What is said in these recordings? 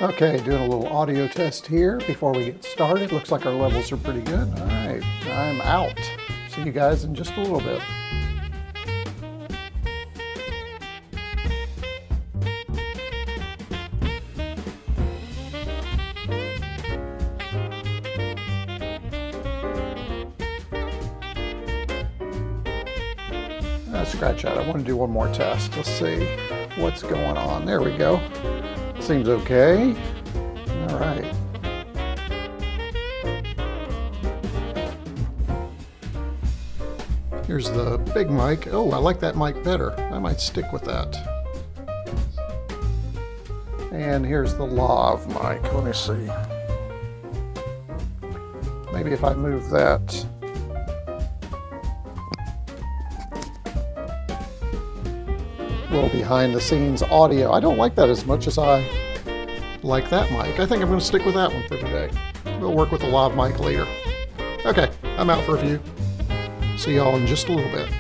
Okay, doing a little audio test here before we get started. Looks like our levels are pretty good. All right, I'm out. See you guys in just a little bit. Scratch out. I want to do one more test. Let's see what's going on. There we go. Seems okay. All right. Here's the big mic. Oh, I like that mic better. I might stick with that. And here's the lav mic. Let me see. Maybe if I move that. Little behind the scenes audio. I don't like that as much as I like that mic. I think I'm going to stick with that one for today. We'll work with the lav mic later. Okay, I'm out for a few. See y'all in just a little bit.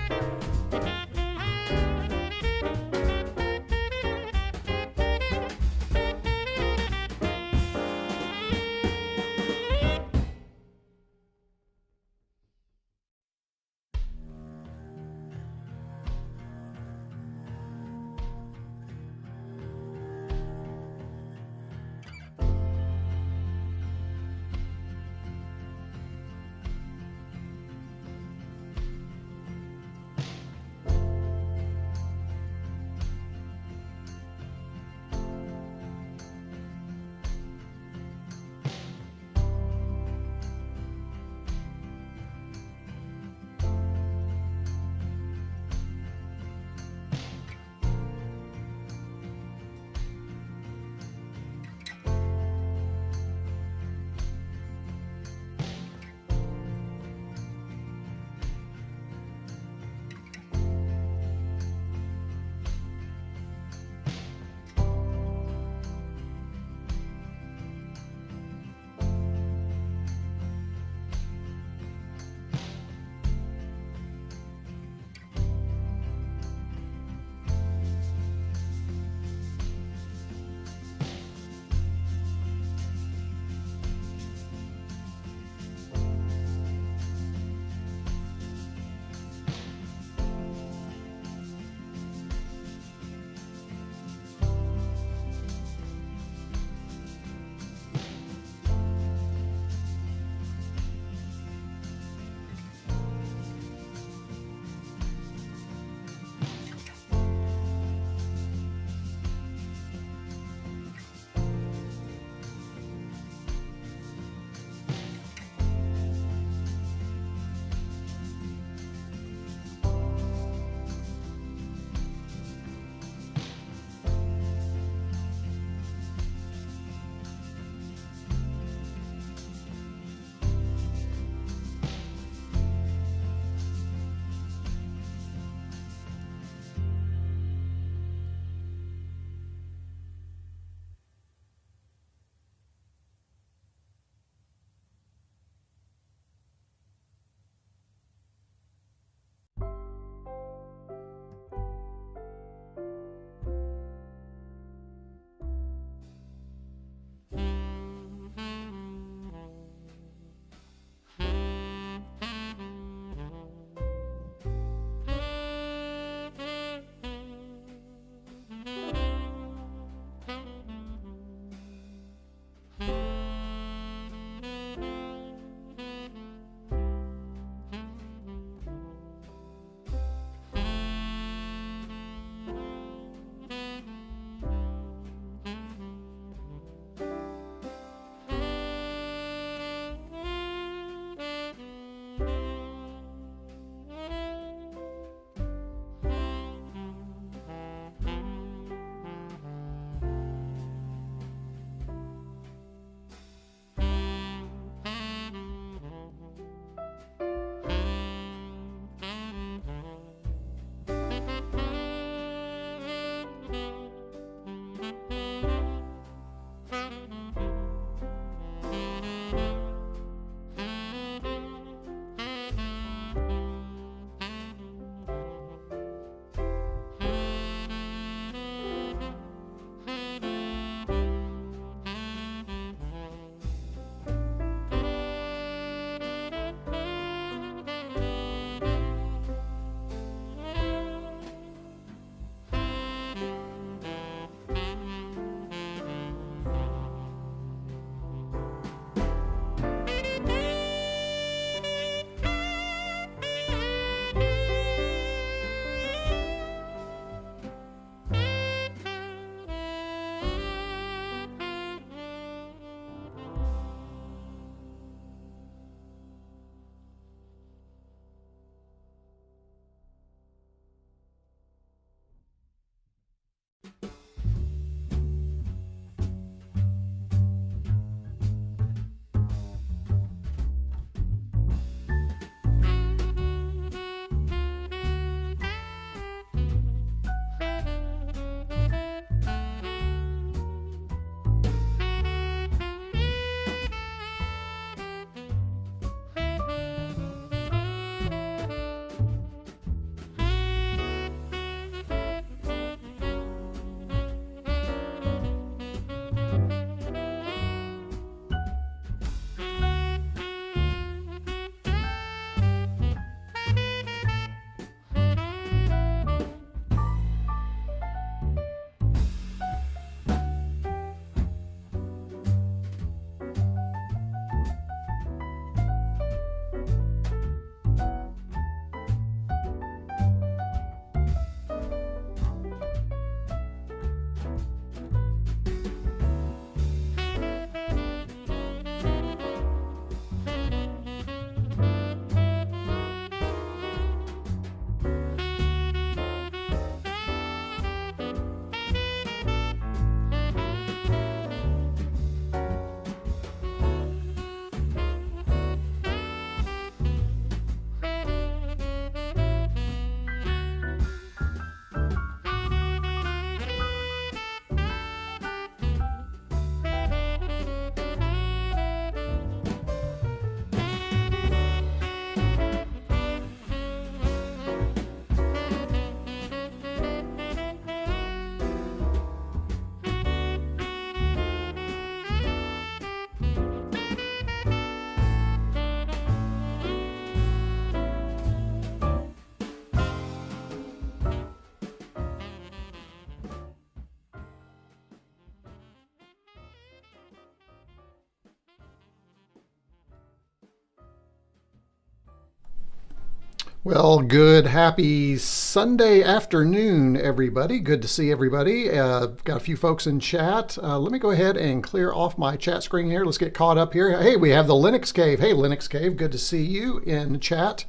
Well, good, happy Sunday afternoon, everybody. Good to see everybody. Got a few folks in chat. Let me go ahead and clear off my chat screen here. Let's get caught up here. Hey, we have the Linux Cave. Hey, Linux Cave, good to see you in chat.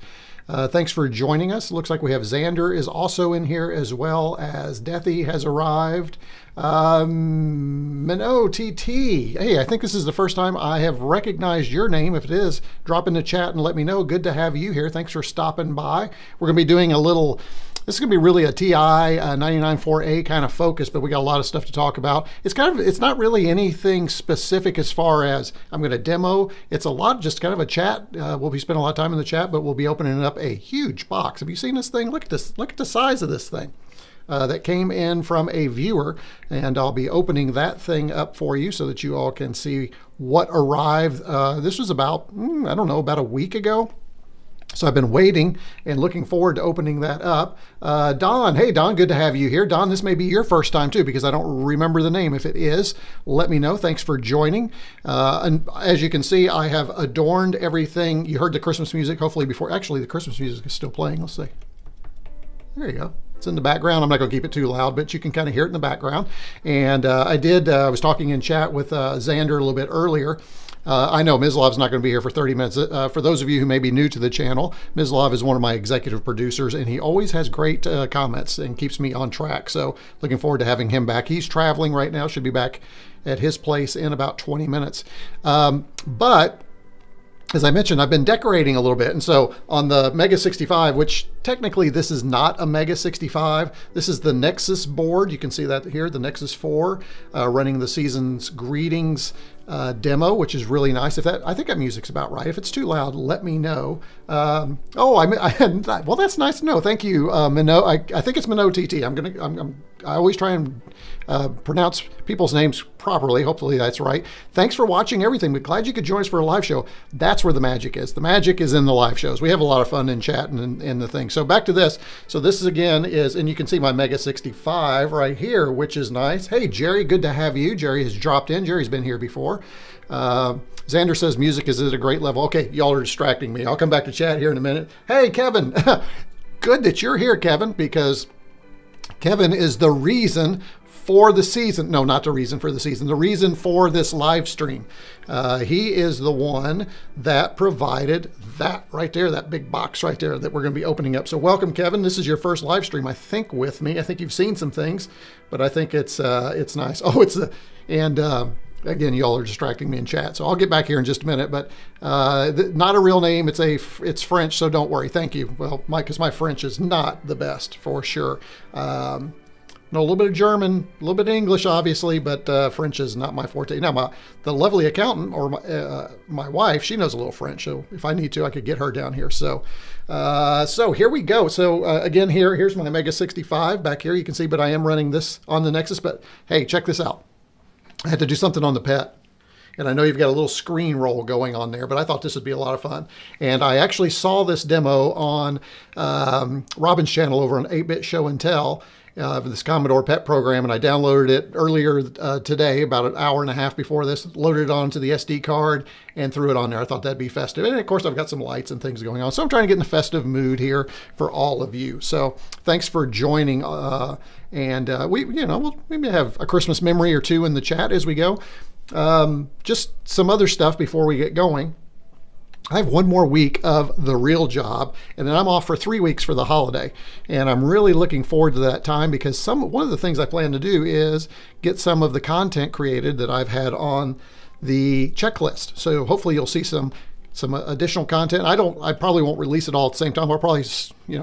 Thanks for joining us. Looks like we have Xander is also in here, as well as Deathy has arrived. Minnow TT. Hey, I think this is the first time I have recognized your name. If it is, drop in the chat and let me know. Good to have you here. Thanks for stopping by. We're going to be doing a little, this is going to be really a TI-99 4A kind of focus, but we got a lot of stuff to talk about. It's not really anything specific as far as I'm going to demo. It's a lot, just kind of a chat. We'll be spending a lot of time in the chat, but we'll be opening up a huge box. Have you seen this thing? Look at this. Look at the size of this thing. That came in from a viewer, and I'll be opening that thing up for you so that you all can see what arrived. This was about, I don't know, about a week ago. So I've been waiting and looking forward to opening that up. Don, hey Don, good to have you here. Don, this may be your first time too, because I don't remember the name. If it is, let me know. Thanks for joining. And as you can see, I have adorned everything. You heard the Christmas music, hopefully before. Actually, the Christmas music is still playing. Let's see. There you go. It's in the background. I'm not going to keep it too loud, but you can kind of hear it in the background. And I was talking in chat with Xander a little bit earlier. I know Mislav's not going to be here for 30 minutes. For those of you who may be new to the channel, Mislav is one of my executive producers, and he always has great comments and keeps me on track. So looking forward to having him back. He's traveling right now, should be back at his place in about 20 minutes. But as I mentioned, I've been decorating a little bit. And so on the Mega 65, which technically this is not a Mega 65, this is the Nexus board. You can see that here, the Nexus 4, running the Season's Greetings demo, which is really nice. I think that music's about right. If it's too loud, let me know. Well, that's nice to know. Thank you, Minnow. I think it's Minnow TT. I always try and pronounce people's names properly. Hopefully that's right. Thanks for watching everything. We're glad you could join us for a live show. That's where the magic is. The magic is in the live shows. We have a lot of fun in chat and in the thing. So back to this. So this is again and you can see my Mega 65 right here, which is nice. Hey, Jerry, good to have you. Jerry has dropped in. Jerry's been here before. Xander says music is at a great level. Okay, y'all are distracting me. I'll come back to chat here in a minute. Hey, Kevin. Good that you're here, Kevin, because Kevin is the reason for the season. No, not the reason for the season. The reason for this live stream. He is the one that provided that right there, that big box right there that we're going to be opening up. So welcome, Kevin. This is your first live stream, I think, with me. I think you've seen some things, but I think it's nice. Oh, again, y'all are distracting me in chat, so I'll get back here in just a minute. But not a real name. It's French, so don't worry. Thank you. Well, Mike, because my French is not the best for sure. Know a little bit of German, a little bit of English, obviously, but French is not my forte. Now, the lovely accountant, or my wife, she knows a little French, so if I need to, I could get her down here. So here we go. So again, here's my Mega 65 back here. You can see, but I am running this on the Nexus. But hey, check this out. I had to do something on the pet. And I know you've got a little screen roll going on there, but I thought this would be a lot of fun. And I actually saw this demo on Robin's channel over on 8-Bit Show and Tell, this Commodore Pet program, and I downloaded it earlier today, about an hour and a half before this, loaded it onto the SD card and threw it on there. I thought that'd be festive. And of course, I've got some lights and things going on. So I'm trying to get in the festive mood here for all of you. So thanks for joining. We'll maybe have a Christmas memory or two in the chat as we go. Just some other stuff before we get going. I have one more week of the real job, and then I'm off for 3 weeks for the holiday. And I'm really looking forward to that time, because one of the things I plan to do is get some of the content created that I've had on the checklist. So hopefully you'll see some additional content. I probably won't release it all at the same time. I'll probably,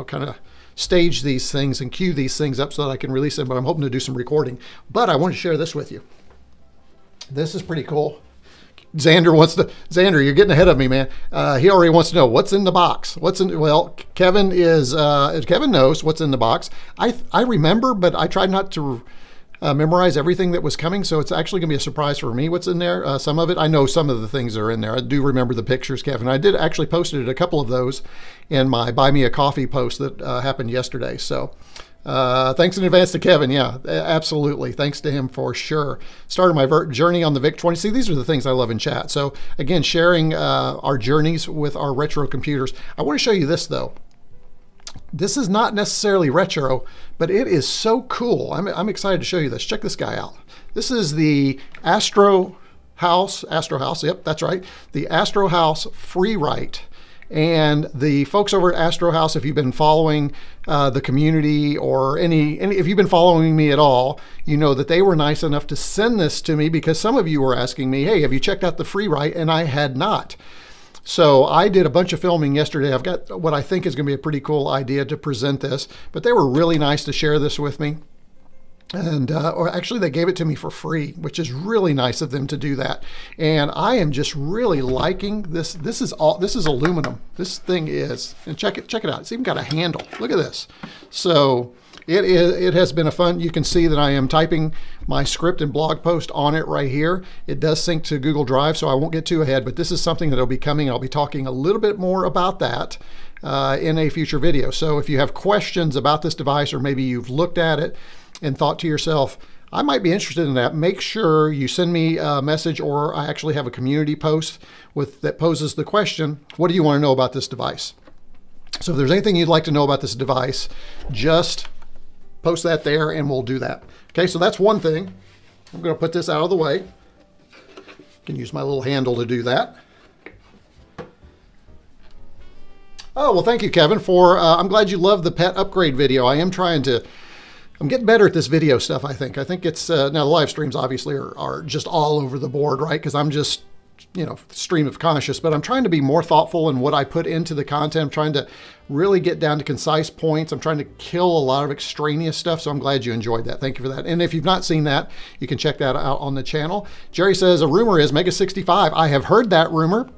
kind of stage these things and queue these things up so that I can release them, but I'm hoping to do some recording. But I want to share this with you. This is pretty cool. Xander, you're getting ahead of me, man. He already wants to know what's in the box. Well, Kevin knows what's in the box. I remember, but I tried not to memorize everything that was coming, so it's actually going to be a surprise for me what's in there. Some of it, I know some of the things are in there. I do remember the pictures, Kevin. I did actually posted a couple of those in my Buy Me a Coffee post that happened yesterday. So thanks in advance to Kevin. Yeah, absolutely. Thanks to him for sure. Started my journey on the VIC-20. See, these are the things I love in chat. So again, sharing our journeys with our retro computers. I want to show you this though. This is not necessarily retro, but it is so cool. I'm excited to show you this. Check this guy out. This is the Astro House, yep, that's right. The Astro House Freewrite. And the folks over at Astro House, if you've been following the community or if you've been following me at all, you know that they were nice enough to send this to me because some of you were asking me, hey, have you checked out the Freewrite? And I had not. So I did a bunch of filming yesterday. I've got what I think is going to be a pretty cool idea to present this, but they were really nice to share this with me. And or actually they gave it to me for free, which is really nice of them to do that. And I am just really liking this. This is aluminum. This thing is, and check it out. It's even got a handle. Look at this. So it has been a fun. You can see that I am typing my script and blog post on it right here. It does sync to Google Drive, so I won't get too ahead, but this is something that'll be coming. I'll be talking a little bit more about that in a future video. So if you have questions about this device, or maybe you've looked at it and thought to yourself, I might be interested in that, make sure you send me a message, or I actually have a community post that poses the question, what do you want to know about this device? So if there's anything you'd like to know about this device, just post that there and we'll do that. Okay, so that's one thing. I'm going to put this out of the way. I can use my little handle to do that. Oh, well, thank you, Kevin, for, I'm glad you love the pet upgrade video. I'm getting better at this video stuff, I think. I think it's, now the live streams obviously are just all over the board, right? Because I'm just, stream of conscious, but I'm trying to be more thoughtful in what I put into the content. I'm trying to really get down to concise points. I'm trying to kill a lot of extraneous stuff, so I'm glad you enjoyed that. Thank you for that. And if you've not seen that, you can check that out on the channel. Jerry says, a rumor is Mega 65. I have heard that rumor.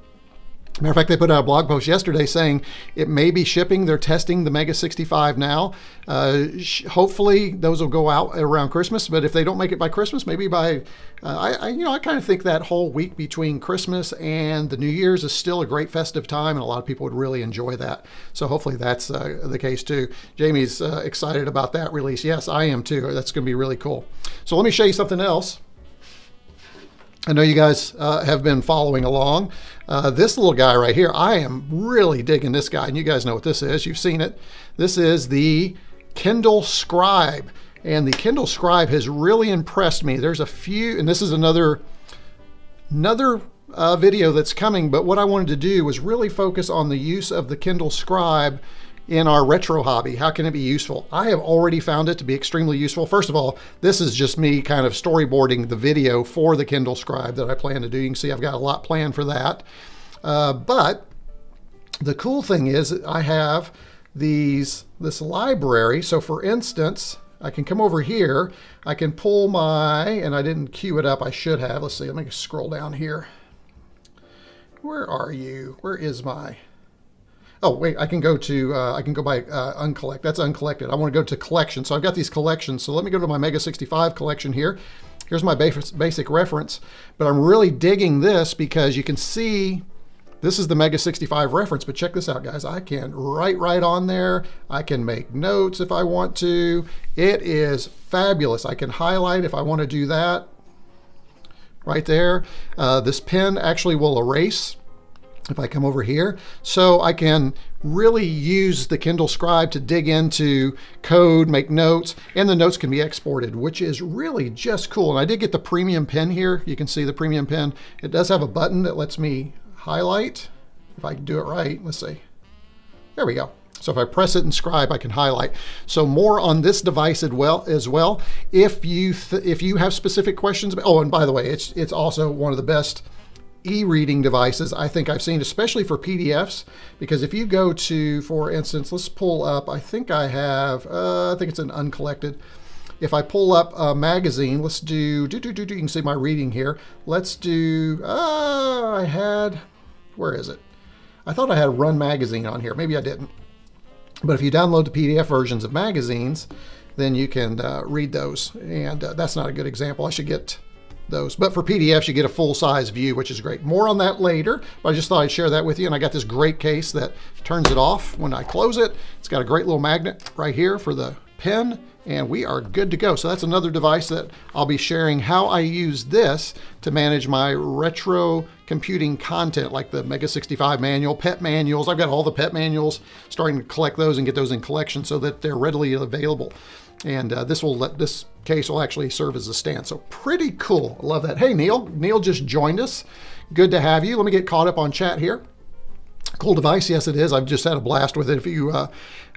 Matter of fact, they put out a blog post yesterday saying it may be shipping. They're testing the Mega 65 now. Hopefully those will go out around Christmas, but if they don't make it by Christmas, maybe by, I kind of think that whole week between Christmas and the New Year's is still a great festive time, and a lot of people would really enjoy that. So hopefully that's the case too. Jamie's excited about that release. Yes, I am too. That's going to be really cool. So let me show you something else. I know you guys have been following along. This little guy right here, I am really digging this guy, and you guys know what this is. You've seen it. This is the Kindle Scribe, and the Kindle Scribe has really impressed me. There's a few, and this is another video that's coming, but what I wanted to do was really focus on the use of the Kindle Scribe in our retro hobby. How can it be useful? I have already found it to be extremely useful. First of all, this is just me kind of storyboarding the video for the Kindle Scribe that I plan to do. You can see I've got a lot planned for that. But the cool thing is I have this library. So for instance, I can come over here, I can pull and I didn't queue it up, I should have. Let's see, let me scroll down here. Where are you? Where is my... Oh, wait, I can go by uncollect. That's uncollected. I want to go to collection. So I've got these collections. So let me go to my Mega 65 collection here. Here's my basic reference. But I'm really digging this because you can see this is the Mega 65 reference. But check this out, guys. I can write right on there. I can make notes if I want to. It is fabulous. I can highlight if I want to do that right there. This pen actually will erase if I come over here. So I can really use the Kindle Scribe to dig into code, make notes, and the notes can be exported, which is really just cool. And I did get the premium pen here. You can see the premium pen. It does have a button that lets me highlight. If I can do it right, let's see. There we go. So if I press it in Scribe, I can highlight. So more on this device as well. If you have specific questions, oh, and by the way, it's also one of the best e-reading devices I think I've seen, especially for PDFs, because if you go to, for instance, let's pull up, I think I have, I think it's an uncollected. If I pull up a magazine, let's do, you can see my reading here. Let's do, where is it? I thought I had Run Magazine on here. Maybe I didn't. But if you download the PDF versions of magazines, then you can read those. And that's not a good example. I should get those. But for PDFs, you get a full-size view, which is great. More on that later, but I just thought I'd share that with you. And I got this great case that turns it off when I close it. It's got a great little magnet right here for the pen, and we are good to go. So that's another device that I'll be sharing how I use this to manage my retro computing content, like the Mega 65 manual, pet manuals. I've got all the pet manuals, starting to collect those and get those in collection so that they're readily available. And this case will actually serve as a stand. So pretty cool. I love that. Hey, Neil. Neil just joined us. Good to have you. Let me get caught up on chat here. Cool device. Yes, it is. I've just had a blast with it. If you, as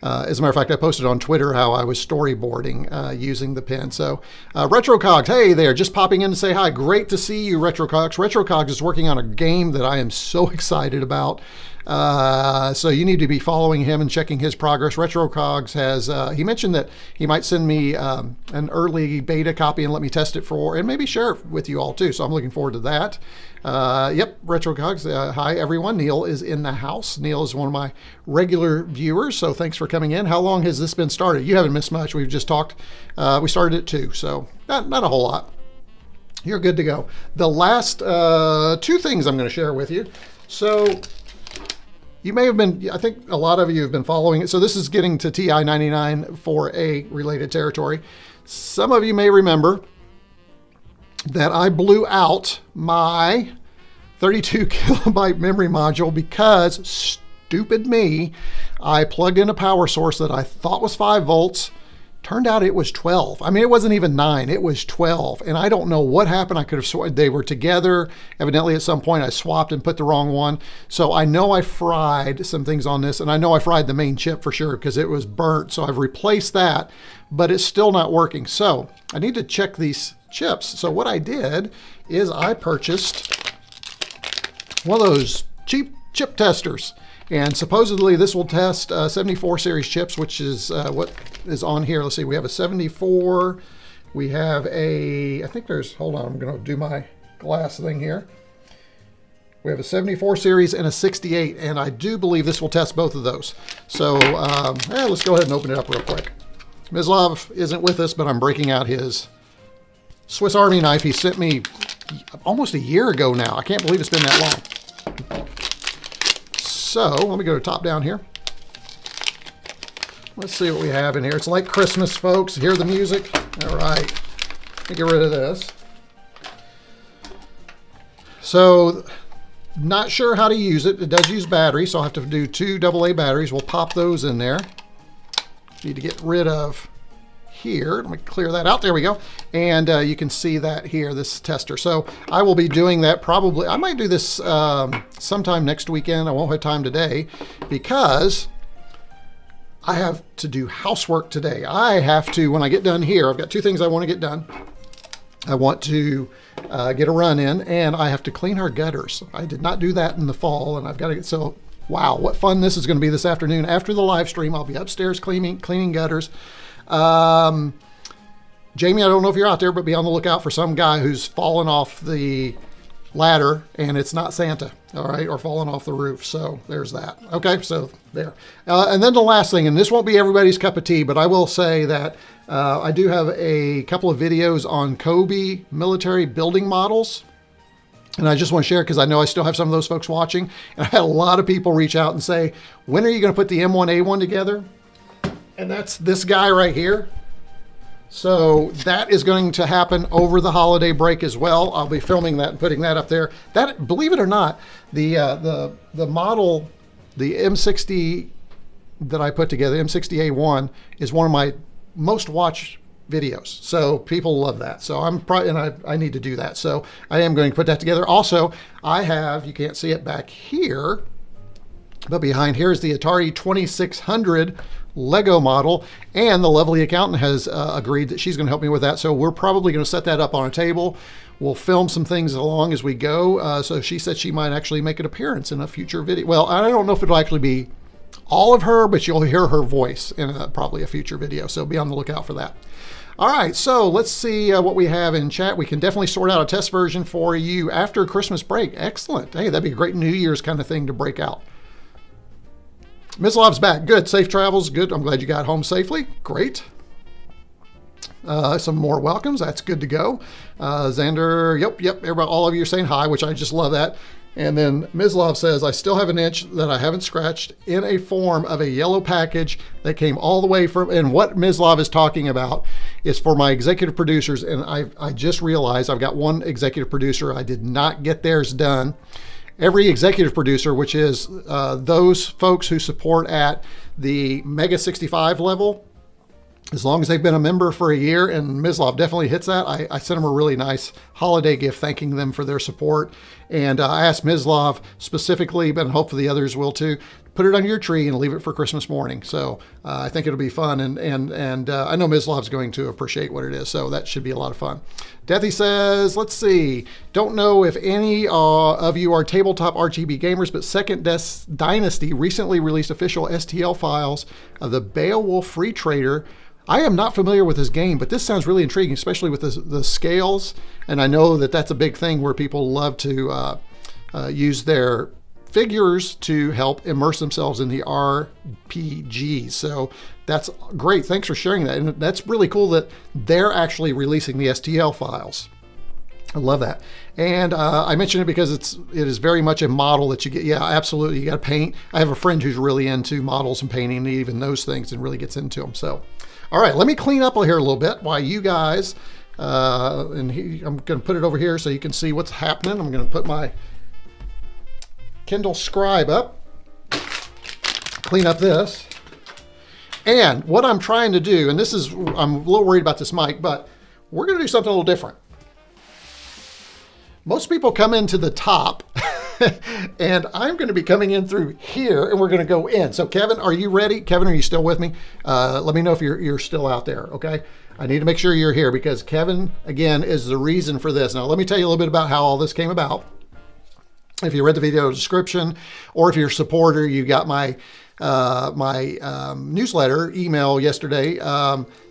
a matter of fact, I posted on Twitter how I was storyboarding using the pen. So retorCombs, hey there, just popping in to say hi. Great to see you, retorCombs. retorCombs is working on a game that I am so excited about. So you need to be following him and checking his progress. retorCombs has, he mentioned that he might send me an early beta copy and let me test it and maybe share it with you all too. So I'm looking forward to that. Yep, retorCombs. Hi everyone. Neil is in the house. Neil is one of my regular viewers, so thanks for coming in. How long has this been started? You haven't missed much. We've just talked. We started at 2, so not a whole lot. You're good to go. The last 2 things I'm going to share with you. So you may have been, I think a lot of you have been following it. So this is getting to TI-99 4A related territory. Some of you may remember that I blew out my 32 kilobyte memory module because, stupid me, I plugged in a power source that I thought was 5 volts. Turned out it was 12. I mean, it wasn't even 9, it was 12. And I don't know what happened. I could have sworn they were together. Evidently at some point I swapped and put the wrong one. So I know I fried some things on this, and I know I fried the main chip for sure because it was burnt. So I've replaced that, but it's still not working. So I need to check these chips. So what I did is I purchased one of those cheap chip testers. And supposedly this will test 74 series chips, which is what is on here. Let's see, we have a 74. We have I think there's, hold on, I'm going to do my glass thing here. We have a 74 series and a 68, and I do believe this will test both of those. So let's go ahead and open it up real quick. Mislav isn't with us, but I'm breaking out his Swiss Army knife he sent me almost a year ago now. I can't believe it's been that long. So let me go to top down here. Let's see what we have in here. It's like Christmas, folks. Hear the music? All right. Let me get rid of this. So not sure how to use it. It does use batteries, so I'll have to do 2 AA batteries. We'll pop those in there. Need to get rid of here. Let me clear that out. There we go. And you can see that here, this tester. So I will be doing that probably. I might do this sometime next weekend. I won't have time today because I have to do housework today. I have to, when I get done here, I've got 2 things I want to get done. I want to get a run in, and I have to clean our gutters. I did not do that in the fall, and I've got to get, so wow, what fun this is going to be this afternoon. After the live stream, I'll be upstairs cleaning gutters. Jamie, I don't know if you're out there, but be on the lookout for some guy who's fallen off the ladder and it's not Santa, all right, or fallen off the roof. So there's that. Okay, so there. And then the last thing, and this won't be everybody's cup of tea, but I will say that I do have a couple of videos on COBI military building models. And I just want to share because I know I still have some of those folks watching. And I had a lot of people reach out and say, when are you going to put the M1A1 together? And that's this guy right here. So that is going to happen over the holiday break as well. I'll be filming that and putting that up there. That, believe it or not, the model, the M60 that I put together, M60A1, is one of my most watched videos. So people love that. So I'm probably, and I need to do that. So I am going to put that together. Also, I have, you can't see it back here, but behind here is the Atari 2600 Lego model, and the lovely accountant has agreed that she's going to help me with that. So we're probably going to set that up on a table. We'll film some things along as we go. So she said she might actually make an appearance in a future video. Well, I don't know if it'll actually be all of her, but you'll hear her voice in probably a future video. So be on the lookout for that. All right, so let's see what we have in chat. We can definitely sort out a test version for you after Christmas break. Excellent. Hey, that'd be a great New Year's kind of thing to break out. Mislav's back. Good. Safe travels. Good. I'm glad you got home safely. Great. Some more welcomes. That's good to go. Xander, yep. Everybody, all of you are saying hi, which I just love that. And then Mislav says, I still have an itch that I haven't scratched in a form of a yellow package that came all the way from, and what Mislav is talking about is for my executive producers. And I just realized I've got one executive producer. I did not get theirs done. Every executive producer, which is those folks who support at the Mega 65 level, as long as they've been a member for a year, and Mislav definitely hits that, I sent them a really nice holiday gift thanking them for their support. And I asked Mislav specifically, but hopefully the others will too, put it on your tree and leave it for Christmas morning. So I think it'll be fun, and I know Mislav's going to appreciate what it is, so that should be a lot of fun. Deathy says, let's see, don't know if any of you are tabletop RGB gamers, but Second Dynasty recently released official STL files of the Beowulf Free Trader. I am not familiar with this game, but this sounds really intriguing, especially with the scales. And I know that that's a big thing where people love to use their figures to help immerse themselves in the RPG. So that's great. Thanks for sharing that. And that's really cool that they're actually releasing the STL files. I love that. And I mention it because it is very much a model that you get. Yeah, absolutely. You got to paint. I have a friend who's really into models and painting and even those things and really gets into them. So, all right, let me clean up here a little bit while you guys, I'm going to put it over here so you can see what's happening. I'm going to put my Kindle Scribe up, clean up this. And what I'm trying to do, and this is, I'm a little worried about this mic, but we're going to do something a little different. Most people come into the top and I'm going to be coming in through here and we're going to go in. So Kevin, are you ready? Kevin, are you still with me? Let me know if you're still out there. Okay. I need to make sure you're here because Kevin, again, is the reason for this. Now, let me tell you a little bit about how all this came about. If you read the video description, or if you're a supporter, you got my newsletter email yesterday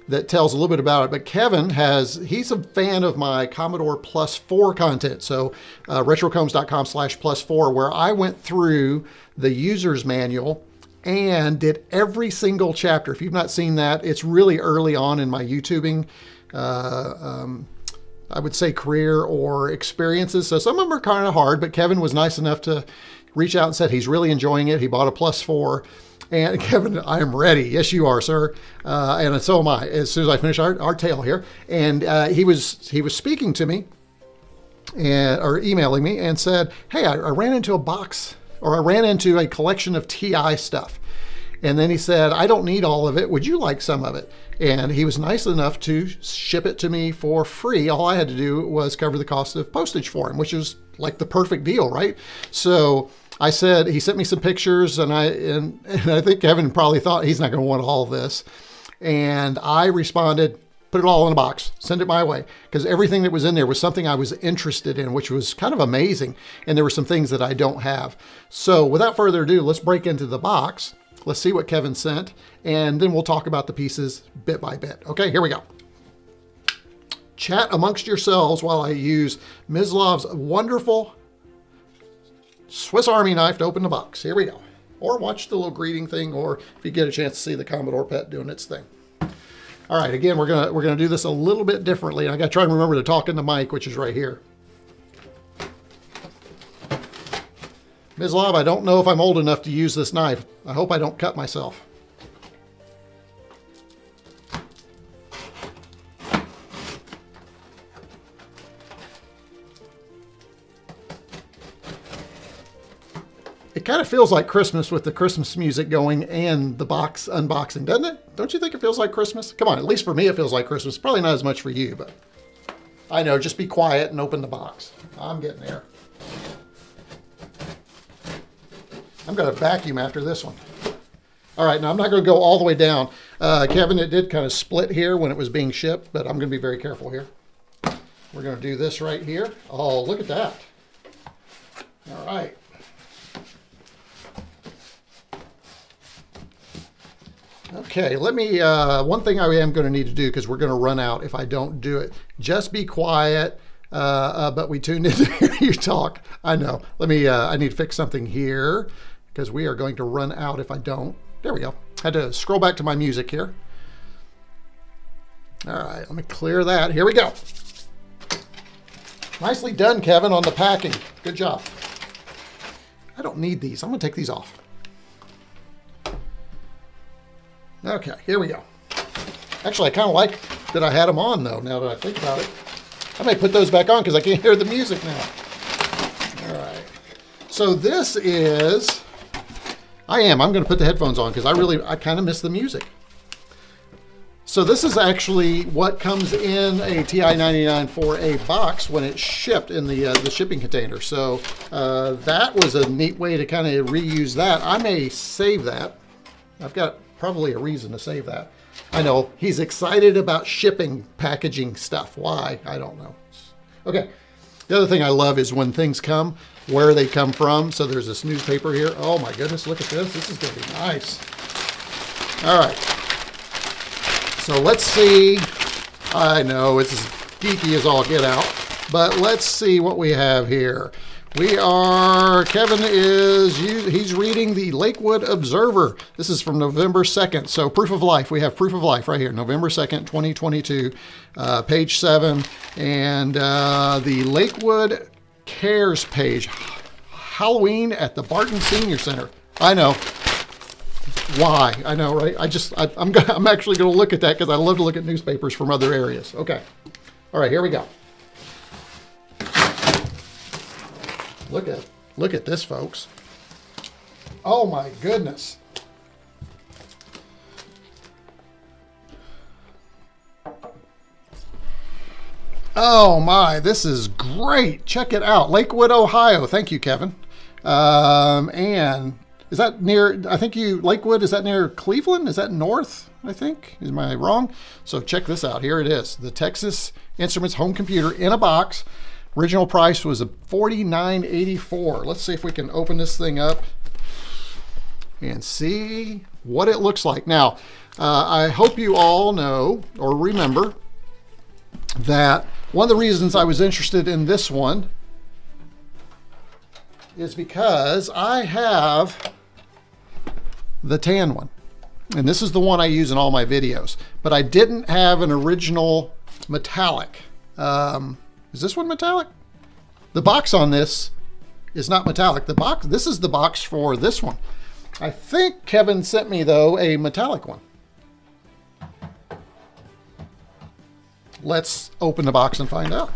that tells a little bit about it. But Kevin he's a fan of my Commodore Plus 4 content. So retorcombs.com/+4, where I went through the user's manual and did every single chapter. If you've not seen that, it's really early on in my YouTubing, I would say, career or experiences. So some of them are kind of hard, but Kevin was nice enough to reach out and said he's really enjoying it. He bought a Plus 4. And Kevin, I am ready. Yes, you are, sir. And so am I. As soon as I finish our tale here, and he was speaking to me, or emailing me, and said, "Hey, I ran into a box, or I ran into a collection of TI stuff." And then he said, "I don't need all of it. Would you like some of it?" And he was nice enough to ship it to me for free. All I had to do was cover the cost of postage for him, which is like the perfect deal, right? So I said, he sent me some pictures, and I think Kevin probably thought he's not going to want all of this. And I responded, put it all in a box, send it my way, because everything that was in there was something I was interested in, which was kind of amazing. And there were some things that I don't have. So without further ado, let's break into the box. Let's see what Kevin sent, and then we'll talk about the pieces bit by bit. Okay, here we go. Chat amongst yourselves while I use Mislav's wonderful Swiss Army knife to open the box. Here we go. Or watch the little greeting thing, or if you get a chance to see the Commodore Pet doing its thing. All right, again, we're gonna do this a little bit differently. I got to try and remember to talk in the mic, which is right here. Mislav, I don't know if I'm old enough to use this knife. I hope I don't cut myself. It kind of feels like Christmas with the Christmas music going and the box unboxing, doesn't it? Don't you think it feels like Christmas? Come on, at least for me it feels like Christmas. Probably not as much for you, but I know, just be quiet and open the box. I'm getting there. I'm going to vacuum after this one. All right, now I'm not going to go all the way down. Kevin, it did kind of split here when it was being shipped, but I'm going to be very careful here. We're going to do this right here. Oh, look at that. All right. Okay, let me, one thing I am going to need to do, because we're going to run out if I don't do it. Just be quiet, but we tuned in to hear you talk. I know. Let me, I need to fix something here, because we are going to run out if I don't. There we go. Had to scroll back to my music here. All right, let me clear that. Here we go. Nicely done, Kevin, on the packing. Good job. I don't need these. I'm going to take these off. Okay, here we go. Actually, I kind of like that I had them on, though, now that I think about it. I may put those back on because I can't hear the music now. All right. So this is... I'm going to put the headphones on because I kind of miss the music. So this is actually what comes in a TI-99 for a box when it's shipped in the shipping container. So that was a neat way to kind of reuse that. I may save that. I've got probably a reason to save that. I know he's excited about shipping packaging stuff. Why? I don't know. Okay. The other thing I love is when things come, where they come from. So there's this newspaper here. Oh my goodness, look at this. This is going to be nice. All right. So let's see. I know it's as geeky as all get out, but let's see what we have here. Keven he's reading the Lakewood Observer. This is from November 2nd. So Proof of Life. We have Proof of Life right here, November 2nd, 2022, page 7. And the Lakewood Cares page. Halloween at the Barton Senior Center. I know. Why? I know, right? I'm actually going to look at that because I love to look at newspapers from other areas. Okay. All right, here we go. Look at this, folks. Oh my goodness. Oh my, this is great. Check it out. Lakewood, Ohio. Thank you, Keven. And is that near, Lakewood, is that near Cleveland? Is that north, I think? Am I wrong? So check this out. Here it is. The Texas Instruments home computer in a box. Original price was $49.84. Let's see if we can open this thing up and see what it looks like. Now, I hope you all know or remember that one of the reasons I was interested in this one is because I have the tan one. And this is the one I use in all my videos. But I didn't have an original metallic. Is this one metallic? The box on this is not metallic. This is the box for this one. I think Keven sent me, though, a metallic one. Let's open the box and find out.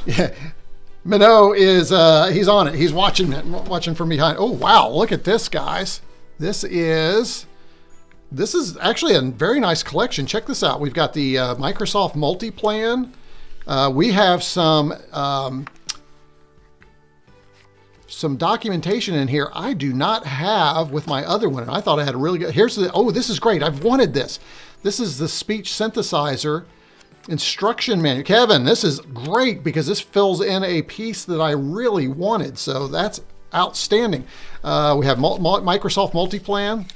Yeah. Minot is, he's on it. He's watching it, watching from behind. Oh, wow. Look at this, guys. This is actually a very nice collection. Check this out. We've got the Microsoft Multiplan. We have some documentation in here I do not have with my other one. And I thought I had a really good, this is great. I've wanted this. This is the speech synthesizer instruction manual. Keven, this is great because this fills in a piece that I really wanted. So that's outstanding. We have Microsoft Multiplan,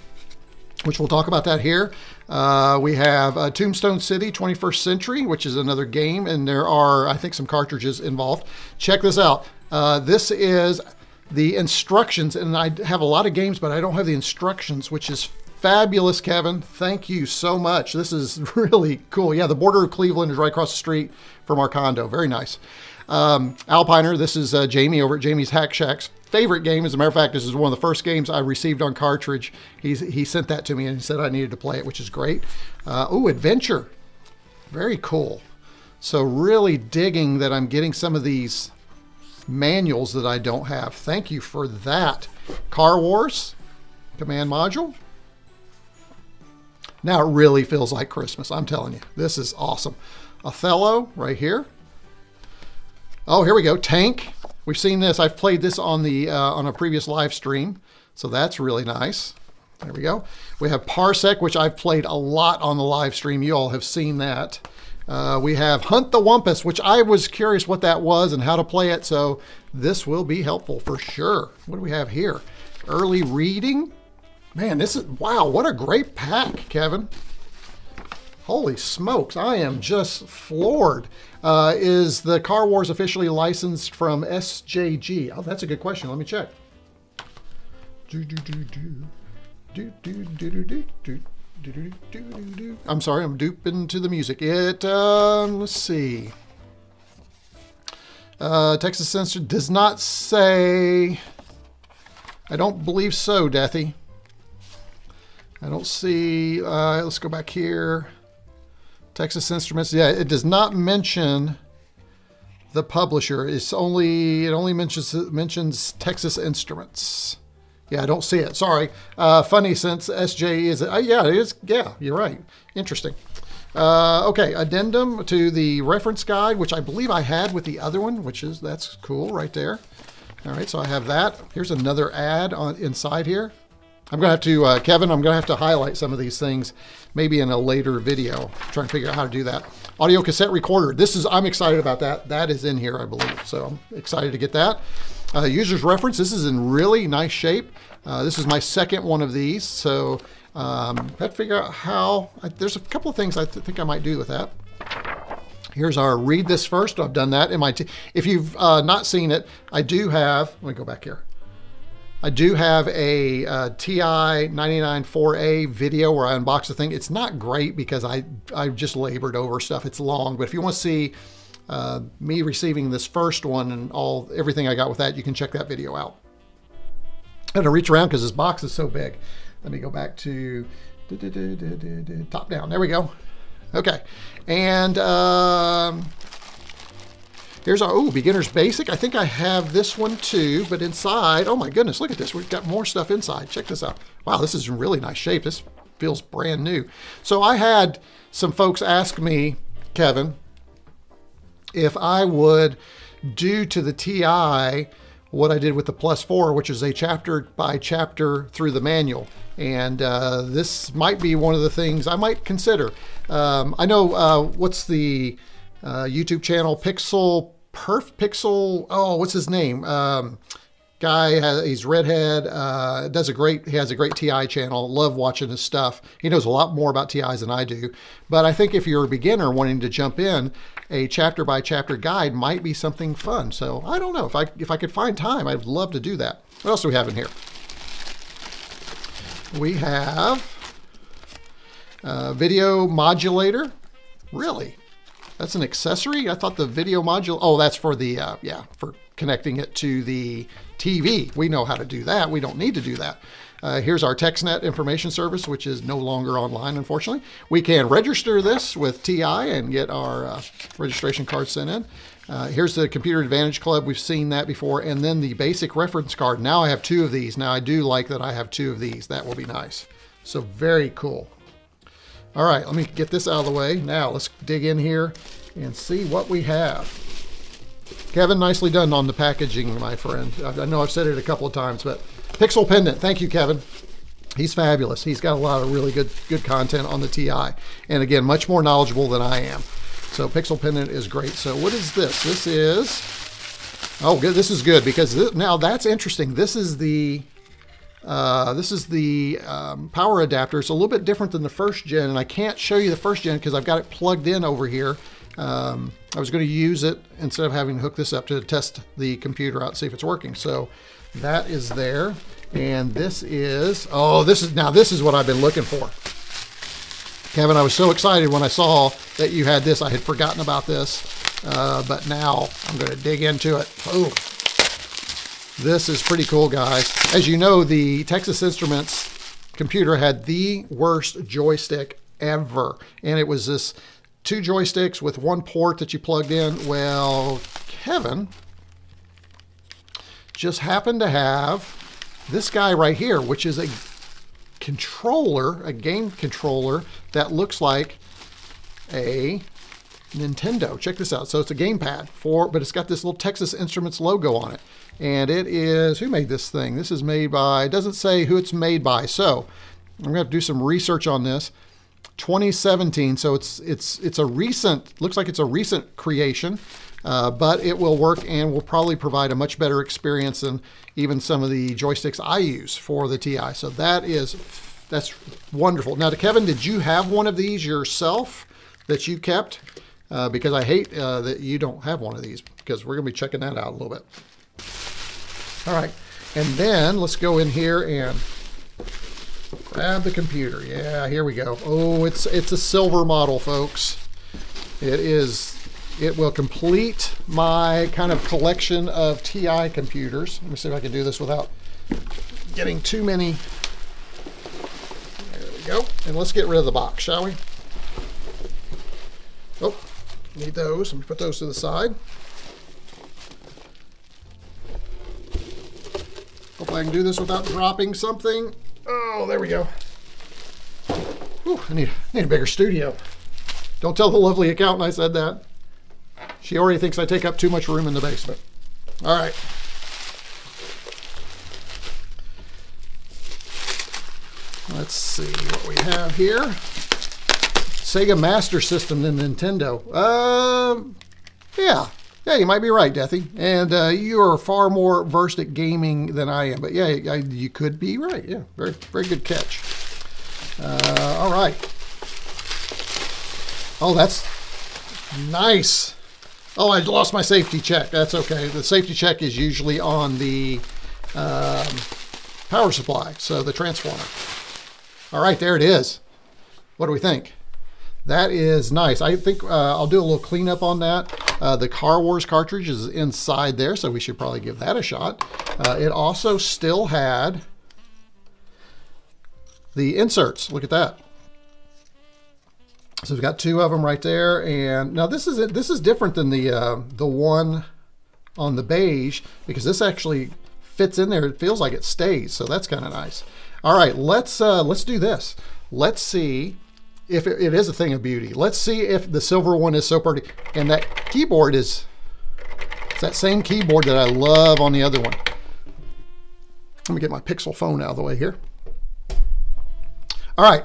which we'll talk about that here. We have Tombstone City 21st Century, which is another game, and there are, I think, some cartridges involved. Check this out. This is the instructions, and I have a lot of games, but I don't have the instructions, which is fabulous, Keven. Thank you so much. This is really cool. Yeah, the border of Cleveland is right across the street from our condo. Very nice. Alpiner, this is Jamie over at Jamie's Hack Shack's favorite game. As a matter of fact, this is one of the first games I received on Cartridge. He sent that to me and he said I needed to play it, which is great. Adventure. Very cool. So really digging that I'm getting some of these manuals that I don't have. Thank you for that. Car Wars command module. Now it really feels like Christmas. I'm telling you, this is awesome. Othello right here. Oh, here we go. Tank. We've seen this. I've played this on the on a previous live stream, so that's really nice. There we go. We have Parsec, which I've played a lot on the live stream. You all have seen that. We have Hunt the Wumpus, which I was curious what that was and how to play it, so this will be helpful for sure. What do we have here? Early reading. Man, this is, wow, what a great pack, Keven. Holy smokes, I am just floored. Is the Car Wars officially licensed from SJG? Oh, that's a good question. Let me check. I'm sorry, I'm duping to the music. Let's see. Texas Sensor does not say. I don't believe so, Deathy. I don't see. Let's go back here. Texas Instruments. Yeah, it does not mention the publisher. It only mentions Texas Instruments. Yeah, I don't see it. Sorry. Funny since SJ is. Yeah, it is. Yeah, you're right. Interesting. Okay, addendum to the reference guide, which I believe I had with the other one, that's cool right there. All right, so I have that. Here's another ad inside here. I'm going to have to, Kevin, I'm going to have to highlight some of these things maybe in a later video, trying to figure out how to do that. Audio cassette recorder. I'm excited about that. That is in here, I believe. So I'm excited to get that. User's reference. This is in really nice shape. This is my second one of these. So I have to figure out how. There's a couple of things I think I might do with that. Here's our read this first. I've done that in my. If you've not seen it, I do have. Let me go back here. I do have a TI-99 4A video where I unbox the thing. It's not great because I just labored over stuff. It's long, but if you want to see me receiving this first one and everything I got with that, you can check that video out. I had to reach around because this box is so big. Let me go back to top down. There we go. Okay, and here's our beginner's basic. I think I have this one too, but inside, oh my goodness, look at this. We've got more stuff inside. Check this out. Wow, this is in really nice shape. This feels brand new. So I had some folks ask me, Kevin, if I would do to the TI what I did with the Plus 4, which is a chapter by chapter through the manual. And this might be one of the things I might consider. I know, what's the YouTube channel? What's his name? Guy, he's redhead, he has a great TI channel. Love watching his stuff. He knows a lot more about TIs than I do. But I think if you're a beginner wanting to jump in, a chapter by chapter guide might be something fun. So I don't know, if I could find time, I'd love to do that. What else do we have in here? We have video modulator. Really? That's an accessory? I thought the video module, that's for the, for connecting it to the TV. We know how to do that. We don't need to do that. Here's our TextNet information service, which is no longer online, unfortunately. We can register this with TI and get our registration card sent in. Here's the Computer Advantage Club. We've seen that before. And then the basic reference card. Now I have two of these. Now I do like that I have two of these. That will be nice. So very cool. All right, let me get this out of the way. Now let's dig in here and see what we have. Kevin, nicely done on the packaging, my friend. I know I've said it a couple of times, but Pixel Pendant, thank you, Kevin. He's fabulous. He's got a lot of really good content on the TI. And again, much more knowledgeable than I am. So Pixel Pendant is great. So what is this? This is, good. This is good because now that's interesting. This is the power adapter. It's a little bit different than the first gen, and I can't show you the first gen because I've got it plugged in over here. I was going to use it instead of having to hook this up to test the computer out and see if it's working. So that is there. And this is, this is what I've been looking for. Kevin, I was so excited when I saw that you had this. I had forgotten about this, but now I'm going to dig into it. Oh, this is pretty cool, guys. As you know, the Texas Instruments computer had the worst joystick ever. And it was this 2 joysticks with 1 port that you plugged in. Well, Kevin just happened to have this guy right here, which is a controller, a game controller that looks like a Nintendo. Check this out. So it's a gamepad but it's got this little Texas Instruments logo on it. And it is, who made this thing? This is made by, it doesn't say who it's made by. So I'm gonna have to do some research on this. 2017, so it's a recent, looks like it's a recent creation, but it will work and will probably provide a much better experience than even some of the joysticks I use for the TI. So that's wonderful. Now, to Kevin, did you have one of these yourself that you kept? Because I hate that you don't have one of these, because we're gonna be checking that out a little bit. All right, and then let's go in here and Add the computer. Yeah, here we go. Oh, it's a silver model, folks. It is. It will complete my kind of collection of TI computers. Let me see if I can do this without getting too many. There we go. And let's get rid of the box, shall we? Oh, need those. Let me put those to the side. Hopefully I can do this without dropping something. Oh, there we go. Whew, I need a bigger studio. Don't tell the lovely accountant I said that. She already thinks I take up too much room in the basement. All right. Let's see what we have here. Sega Master System than Nintendo. Yeah, you might be right, Deathy. And you are far more versed at gaming than I am. But yeah, you could be right. Yeah, very, very good catch. All right. Oh, that's nice. Oh, I lost my safety check. That's okay. The safety check is usually on the power supply, so the transformer. All right, there it is. What do we think? That is nice. I think I'll do a little cleanup on that. The Car Wars cartridge is inside there, so we should probably give that a shot. It also still had the inserts. Look at that. So we've got two of them right there, and now this is different than the one on the beige, because this actually fits in there. It feels like it stays, so that's kind of nice. All right, let's do this. Let's see if it is a thing of beauty. Let's see if the silver one is so pretty, and that keyboard it's that same keyboard that I love on the other one. Let me get my Pixel phone out of the way here. All right.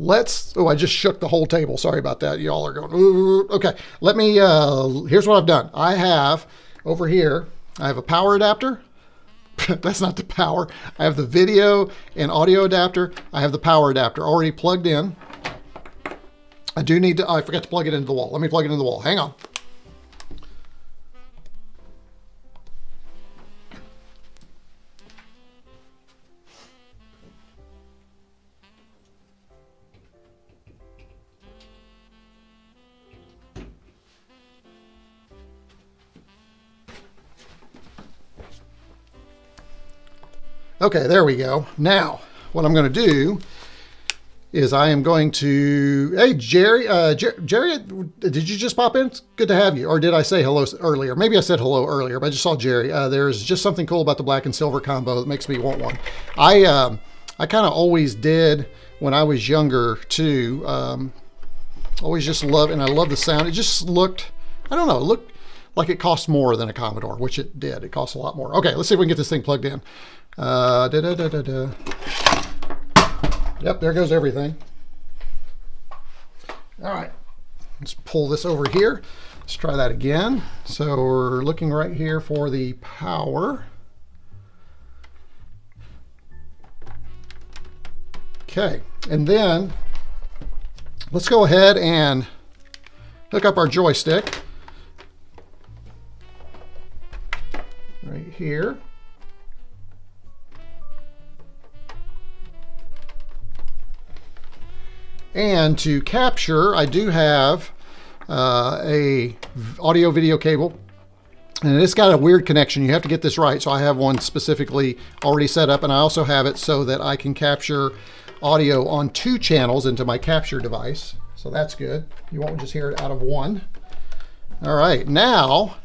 Oh, I just shook the whole table. Sorry about that. Y'all are going, ooh. Okay, let me, here's what I've done. I have, over here, I have a power adapter. That's not the power. I have the video and audio adapter. I have the power adapter already plugged in. I do need to, I forgot to plug it into the wall. Let me plug it into the wall. Hang on. Okay, there we go. Now, what I'm going to do is I am going to, hey, Jerry, Jerry, did you just pop in? It's good to have you. Or did I say hello earlier? Maybe I said hello earlier, but I just saw Jerry. There's just something cool about the black and silver combo that makes me want one. I kind of always did when I was younger too. Always just loved, and I love the sound. It just looked, I don't know, it looked like it cost more than a Commodore, which it did. It cost a lot more. Okay, let's see if we can get this thing plugged in. Yep, there goes everything. All right, let's pull this over here. Let's try that again. So we're looking right here for the power. Okay, and then let's go ahead and hook up our joystick right here. And to capture, I do have a audio video cable, and it's got a weird connection. You have to get this right. So I have one specifically already set up, and I also have it so that I can capture audio on 2 channels into my capture device. So that's good. You won't just hear it out of one. All right, now,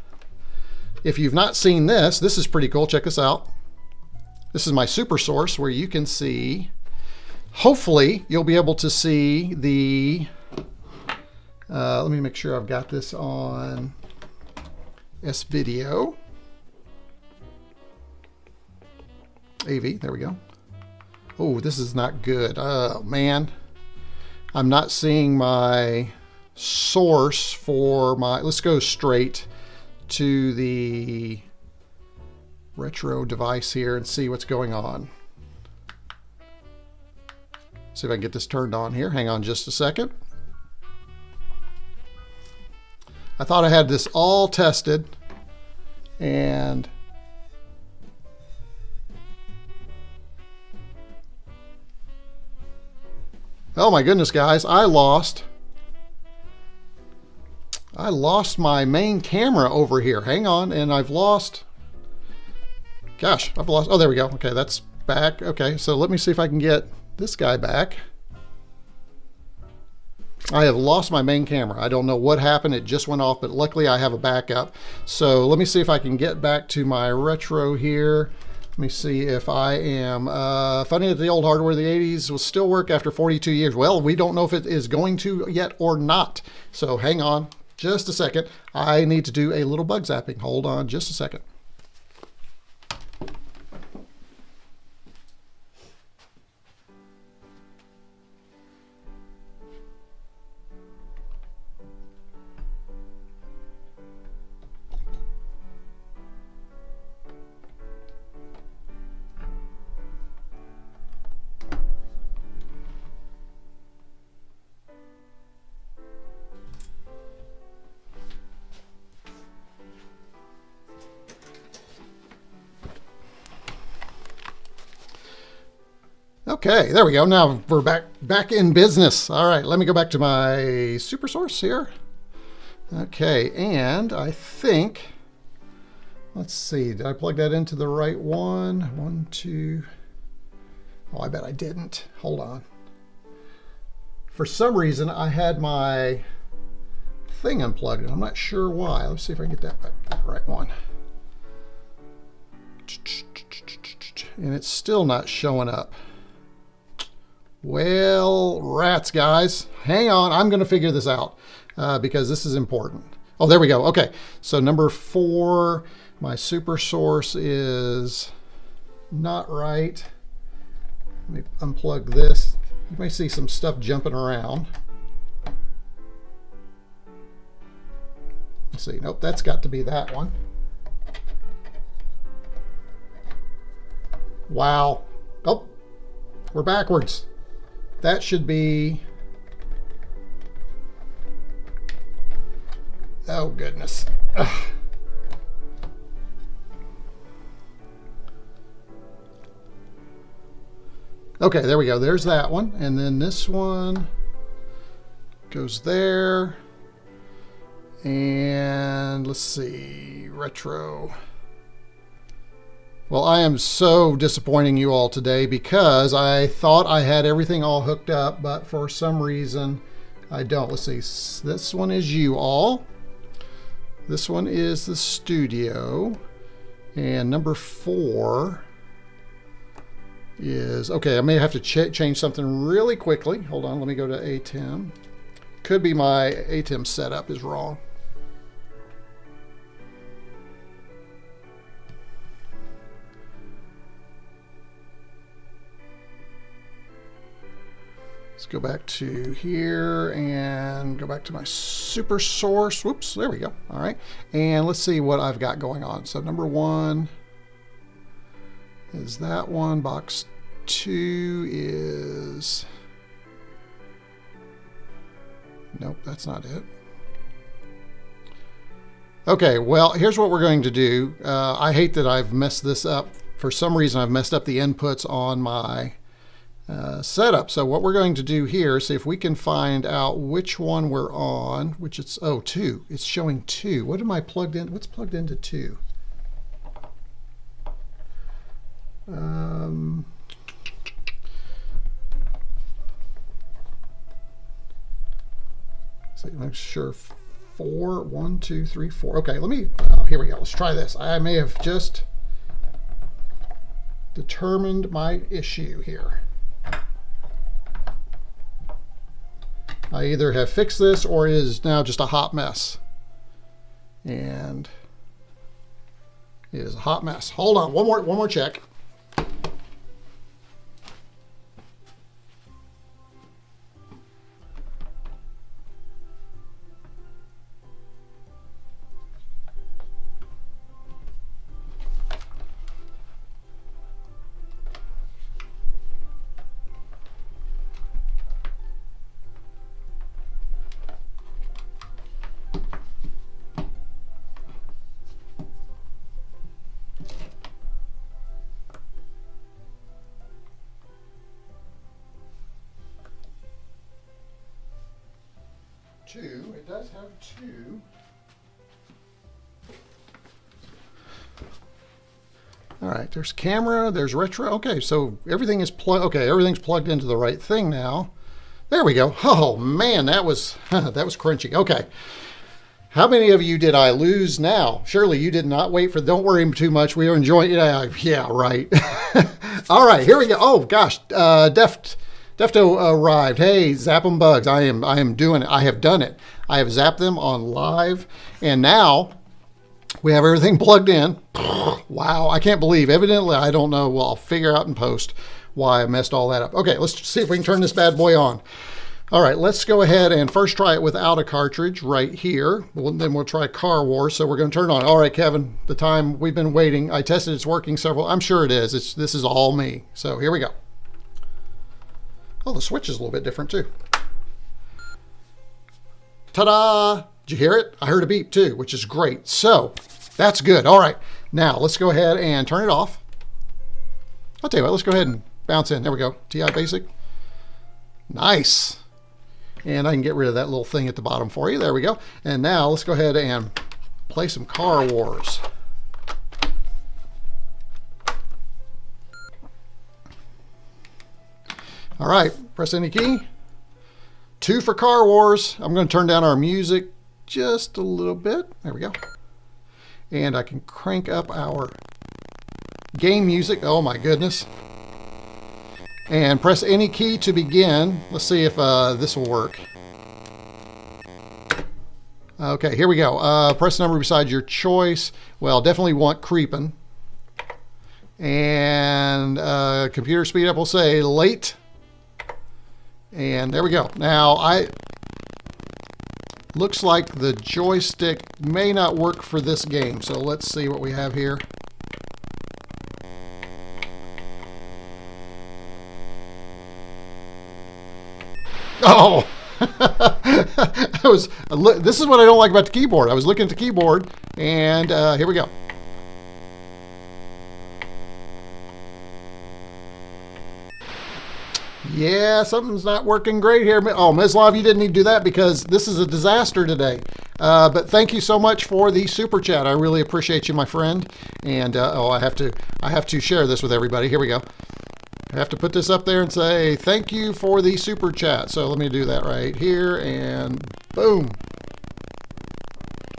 if you've not seen this, this is pretty cool. Check this out. This is my super source where you can see, hopefully you'll be able to see the, let me make sure I've got this on S-Video. AV, there we go. Oh, this is not good. Oh, man. I'm not seeing my source for my, let's go straight to the retro device here and see what's going on. See if I can get this turned on here. Hang on just a second. I thought I had this all tested, and Oh my goodness, guys, I lost my main camera over here. Hang on, and I've lost, gosh, oh, there we go. Okay, that's back. Okay, so let me see if I can get this guy back. I have lost my main camera. I don't know what happened. It just went off, but luckily I have a backup. So let me see if I can get back to my retro here. Let me see if I am, funny that the old hardware of the 80s will still work after 42 years. Well, we don't know if it is going to yet or not. So hang on just a second. I need to do a little bug zapping. Hold on just a second. Okay, there we go. Now we're back in business. All right, let me go back to my super source here. Okay, and I think, let's see, did I plug that into the right one? 1, 2, oh, I bet I didn't. Hold on. For some reason, I had my thing unplugged, and I'm not sure why. Let's see if I can get that back to the right one. And it's still not showing up. Well, rats, guys. Hang on. I'm going to figure this out because this is important. Oh, there we go. Okay. So number 4, my super source is not right. Let me unplug this. You may see some stuff jumping around. Let's see. Nope, that's got to be that one. Wow. Oh, we're backwards. That should be, oh goodness. Ugh. Okay, there we go. There's that one. And then this one goes there. And let's see, retro. Well, I am so disappointing you all today because I thought I had everything all hooked up, but for some reason I don't. Let's see, this one is you all. This one is the studio. And number 4 is, okay, I may have to change something really quickly. Hold on, let me go to ATEM. Could be my ATEM setup is wrong. Let's go back to here and go back to my super source. Whoops, there we go. All right. And let's see what I've got going on. So number 1 is that one. Box 2 is, nope, that's not it. Okay, well, here's what we're going to do. I hate that I've messed this up. For some reason, I've messed up the inputs on my setup. So what we're going to do here is see if we can find out which one we're on, which it's, oh, 2. It's showing 2. What am I plugged in? What's plugged into 2? So make sure 4, 1, 2, 3, 4. Okay, let me, here we go. Let's try this. I may have just determined my issue here. I either have fixed this or it is now just a hot mess. And it is a hot mess. Hold on, one more check. two. It does have two. All right, there's camera, there's retro. Okay, so everything is plugged. Okay, everything's plugged into the right thing now. There we go. Oh man, that was that was crunchy. Okay. How many of you did I lose now? Surely you did not wait for, don't worry too much. We are enjoying it. Yeah, right. All right, here we go. Oh gosh, Defto arrived. Hey, zap 'em bugs. I am doing it. I have done it. I have zapped them on live, and now we have everything plugged in. Wow, I can't believe. Evidently, I don't know. Well, I'll figure out in post why I messed all that up. Okay, let's see if we can turn this bad boy on. All right, let's go ahead and first try it without a cartridge right here. Then we'll try Car Wars. So we're going to turn it on. All right, Kevin, the time we've been waiting. I tested it's working several. I'm sure it is. This is all me. So here we go. Oh, the switch is a little bit different too. Ta-da! Did you hear it? I heard a beep too, which is great. So that's good. All right, now let's go ahead and turn it off. I'll tell you what, let's go ahead and bounce in. There we go. TI Basic. Nice. And I can get rid of that little thing at the bottom for you. There we go. And now let's go ahead and play some Car Wars. All right, press any key. 2 for Car Wars. I'm going to turn down our music just a little bit. There we go. And I can crank up our game music. Oh my goodness. And press any key to begin. Let's see if this will work. Okay, here we go. Press number beside your choice. Well, definitely want creeping. And computer speed up will say late. And there we go. Now, looks like the joystick may not work for this game. So let's see what we have here. Oh, this is what I don't like about the keyboard. I was looking at the keyboard, and here we go. Yeah, something's not working great here. Oh, Mislav, you didn't need to do that because this is a disaster today. But thank you so much for the super chat. I really appreciate you, my friend. And oh, I have to share this with everybody. Here we go. I have to put this up there and say thank you for the super chat. So let me do that right here and boom.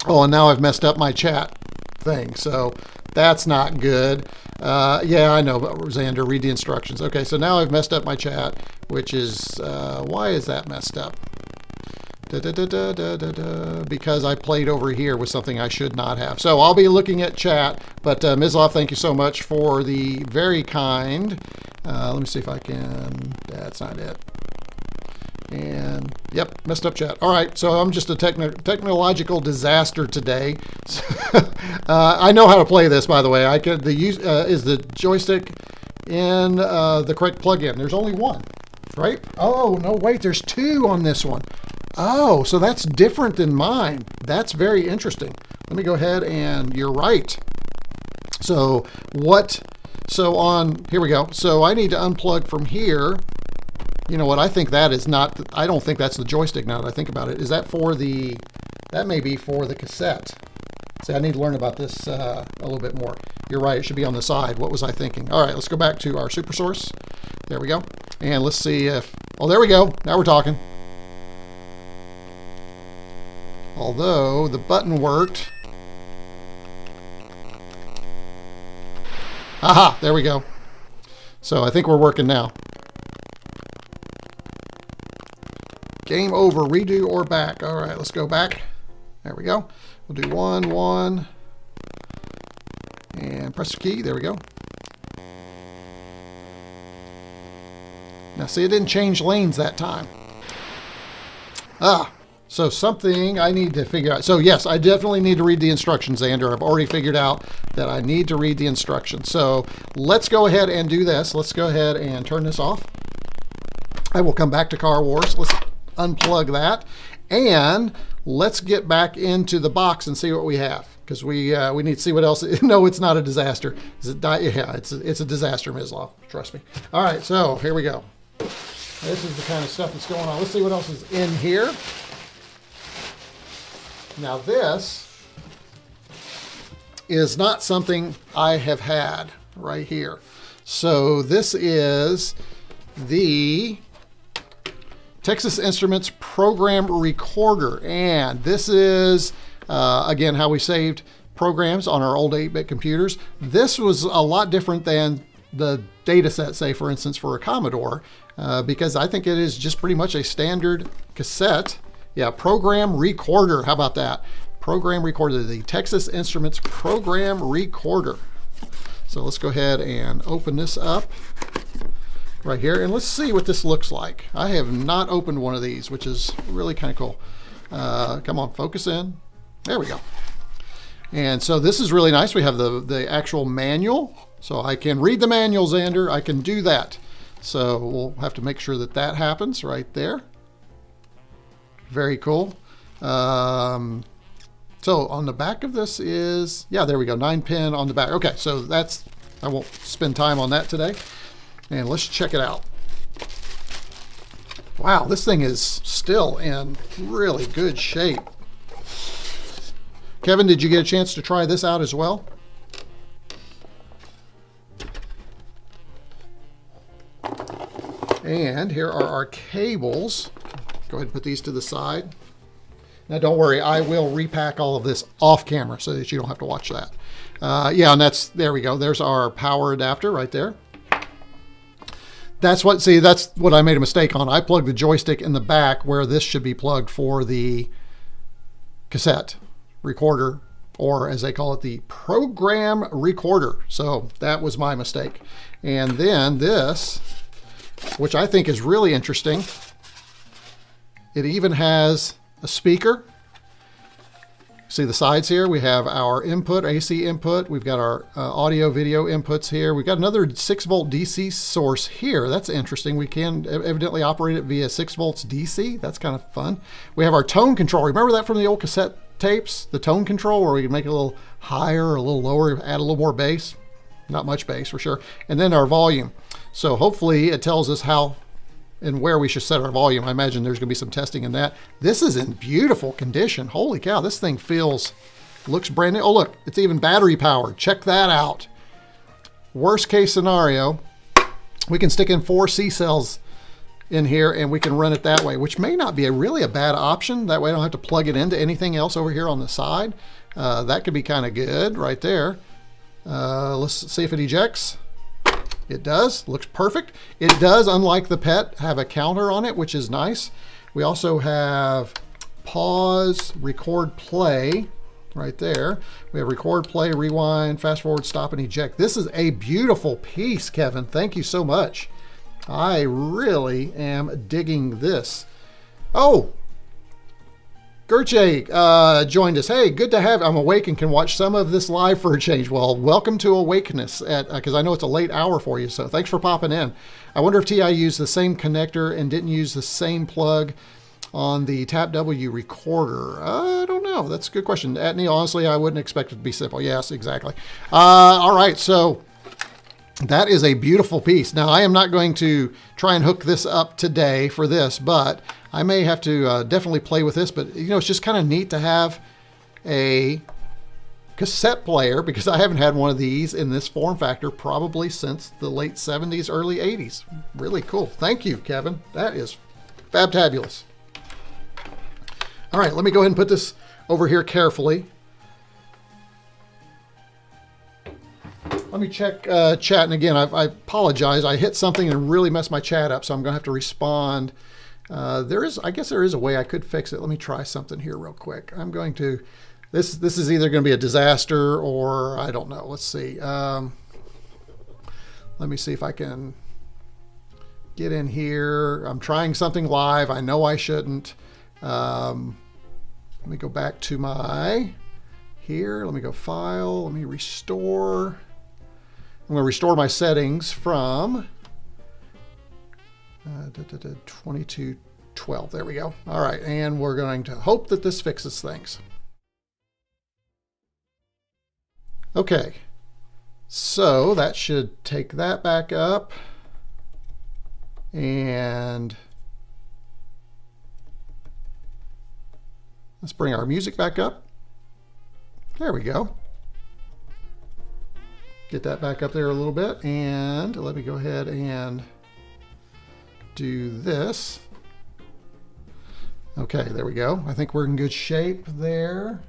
Oh, and now I've messed up my chat thing. So that's not good. Yeah, I know, but Xander, read the instructions. Okay, so now I've messed up my chat, which is, why is that messed up? Because I played over here with something I should not have. So I'll be looking at chat, but Mislav, thank you so much for the very kind. Let me see if I can, that's not it. And yep, messed up chat. All right, so I'm just a technological disaster today. I know how to play this, by the way. Is the joystick in the correct plug-in? There's only one, right? Oh no, wait, there's 2 on this one. Oh, so that's different than mine. That's very interesting. Let me go ahead and you're right. So here we go. So I need to unplug from here. You know what? I think that is not, I don't think that's the joystick now that I think about it. Is that for that may be for the cassette. See, I need to learn about this a little bit more. You're right, it should be on the side. What was I thinking? All right, let's go back to our super source. There we go. And let's see if, oh, there we go. Now we're talking. Although the button worked. Aha, there we go. So I think we're working now. Game over, redo or back. All right, let's go back. There we go. We'll do 1, 1, and press the key. There we go. Now see, it didn't change lanes that time. So something I need to figure out. So yes, I definitely need to read the instructions, Xander. I've already figured out that I need to read the instructions. So let's go ahead and do this. Let's go ahead and turn this off. I will come back to Car Wars. Let's unplug that. And let's get back into the box and see what we have. Because we need to see what else. No, it's not a disaster. Yeah, it's a disaster, Mislav. Trust me. All right, so here we go. This is the kind of stuff that's going on. Let's see what else is in here. Now this is not something I have had right here. So this is the Texas Instruments Program Recorder, and this is again how we saved programs on our old 8-bit computers. This was a lot different than the data set, say for instance for a Commodore, because I think it is just pretty much a standard cassette. Yeah, program recorder. How about that? Program recorder, the Texas Instruments Program Recorder. So let's go ahead and open this up right here, and let's see what this looks like. I have not opened one of these, which is really kind of cool. Come on, focus in. There we go. And so this is really nice. We have the actual manual, so I can read the manual, Xander. I can do that. So we'll have to make sure that that happens right there. Very cool. So on the back of this is, yeah, there we go, 9-pin on the back. Okay, so that's, I won't spend time on that today. And let's check it out. Wow, this thing is still in really good shape. Kevin, did you get a chance to try this out as well? And here are our cables. Go ahead and put these to the side. Now don't worry, I will repack all of this off camera so that you don't have to watch that. Yeah, and that's, there we go. There's our power adapter right there. That's what, see, that's what I made a mistake on. I plugged the joystick in the back where this should be plugged for the cassette recorder, or as they call it, the program recorder. So that was my mistake. And then this, which I think is really interesting, it even has a speaker. See the sides here? We have our input, AC input. We've got our audio, video inputs here. We've got another 6-volt DC source here. That's interesting. We can evidently operate it via 6 volts DC. That's kind of fun. We have our tone control. Remember that from the old cassette tapes? The tone control where we can make it a little higher or a little lower, add a little more bass. Not much bass for sure. And then our volume. So hopefully it tells us how and where we should set our volume. I imagine there's going to be some testing in that. This is in beautiful condition. Holy cow, this thing looks brand new. Oh look, it's even battery powered. Check that out. Worst case scenario, we can stick in 4 C cells in here and we can run it that way, which may not be really a bad option. That way I don't have to plug it into anything else over here on the side. That could be kind of good right there. Let's see if it ejects. It does, looks perfect. It does, unlike the Pet, have a counter on it, which is nice. We also have pause, record, play right there. We have record, play, rewind, fast forward, stop, and eject. This is a beautiful piece, Kevin. Thank you so much. I really am digging this. Oh, Gürçe joined us. Hey, good to have you. I'm awake and can watch some of this live for a change. Well, welcome to Awakeness, because I know it's a late hour for you, so thanks for popping in. I wonder if TI used the same connector and didn't use the same plug on the Tap W recorder. I don't know. That's a good question. Neil, honestly, I wouldn't expect it to be simple. Yes, exactly. All right, so that is a beautiful piece. Now, I am not going to try and hook this up today for this, but I may have to definitely play with this. But, you know, it's just kind of neat to have a cassette player, because I haven't had one of these in this form factor probably since the late 70s, early 80s. Really cool. Thank you, Kevin. That is fabtabulous. All right, let me go ahead and put this over here carefully. Let me check chat, and again, I apologize. I hit something and really messed my chat up, so I'm going to have to respond. I guess there is a way I could fix it. Let me try something here real quick. I'm going to, this is either going to be a disaster or I don't know. Let's see. Let me see if I can get in here. I'm trying something live. I know I shouldn't. Let me go back to my here. Let me go File. Let me restore. I'm going to restore my settings from 2212. There we go. All right, and we're going to hope that this fixes things. Okay, so that should take that back up. And Let's bring our music back up. There we go. Get that back up there a little bit, and let me go ahead and do this. Okay, there we go. I think we're in good shape there.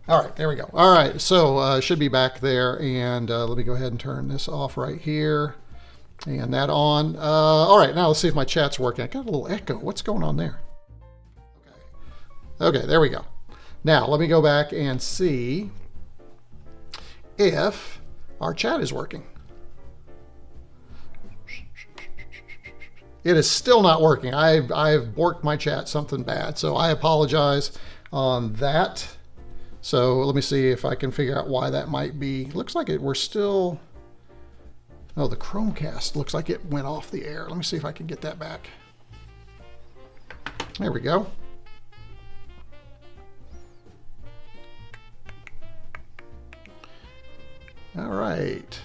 All right, there we go. All right, so should be back there, and let me go ahead and turn this off right here, and that on. All right, now let's see if my chat's working. I got a little echo. What's going on there? Okay, there we go. Now let me go back and see if our chat is working. It is still not working. I've borked my chat something bad, so I apologize on that. So let me see if I can figure out why that might be. Looks like we're still, oh, the Chromecast looks like it went off the air. Let me see if I can get that back. There we go. All right.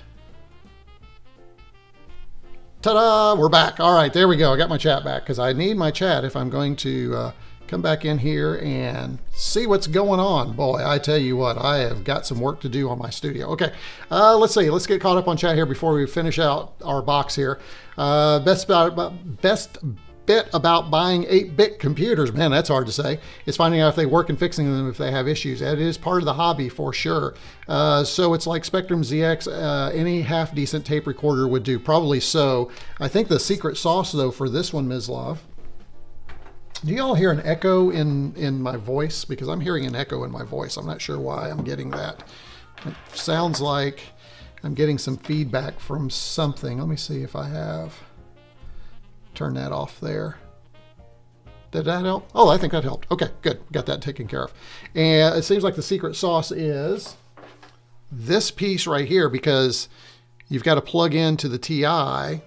Ta-da, we're back. All right, there we go. I got my chat back because I need my chat if I'm going to come back in here and see what's going on. Boy, I tell you what, I have got some work to do on my studio. Okay, let's see. Let's get caught up on chat here before we finish out our box here. Best bit about buying 8-bit computers, man, that's hard to say, is finding out if they work and fixing them if they have issues. That is part of the hobby for sure. So it's like Spectrum ZX, any half-decent tape recorder would do. Probably so. I think the secret sauce, though, for this one, Mislav, do you all hear an echo in my voice? Because I'm hearing an echo in my voice. I'm not sure why I'm getting that. It sounds like I'm getting some feedback from something. Let me see if I have. Turn that off there. Did that help? Oh, I think that helped. Okay, good. Got that taken care of. And it seems like the secret sauce is this piece right here, because you've got to plug into the TI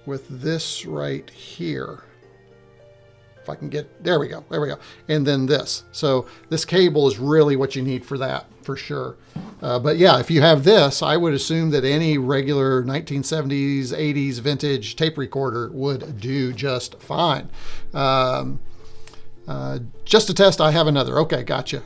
with this right here. If I can get, there we go, there we go. And then this. So this cable is really what you need for that, for sure. But yeah, if you have this, I would assume that any regular 1970s, 80s vintage tape recorder would do just fine. Just to test, I have another. Okay, gotcha.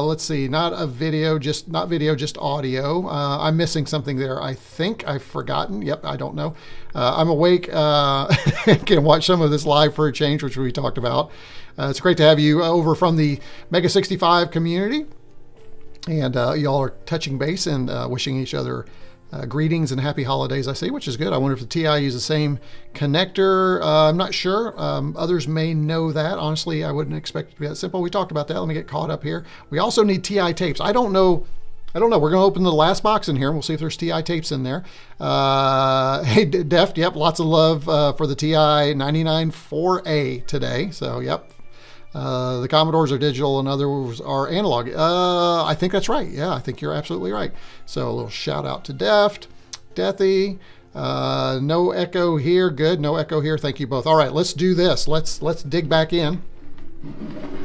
Let's see, not video, just audio. I'm missing something there. I think I've forgotten. Yep, I don't know. I'm awake. Can watch some of this live for a change, which we talked about. It's great to have you over from the Mega 65 community. And y'all are touching base and wishing each other greetings and happy holidays, I see, which is good. I wonder if the TI use the same connector. I'm not sure. Others may know that. Honestly, I wouldn't expect it to be that simple. We talked about that. Let me get caught up here. We also need TI tapes. I don't know. We're going to open the last box in here and we'll see if there's TI tapes in there. Hey, Deft, yep, lots of love for the TI-99 4A today. So, yep. The Commodores are digital and others are analog. I think that's right. Yeah, I think you're absolutely right. So a little shout out to Deft, Deathy. No echo here. Good. No echo here. Thank you both. All right, let's do this. Let's dig back in.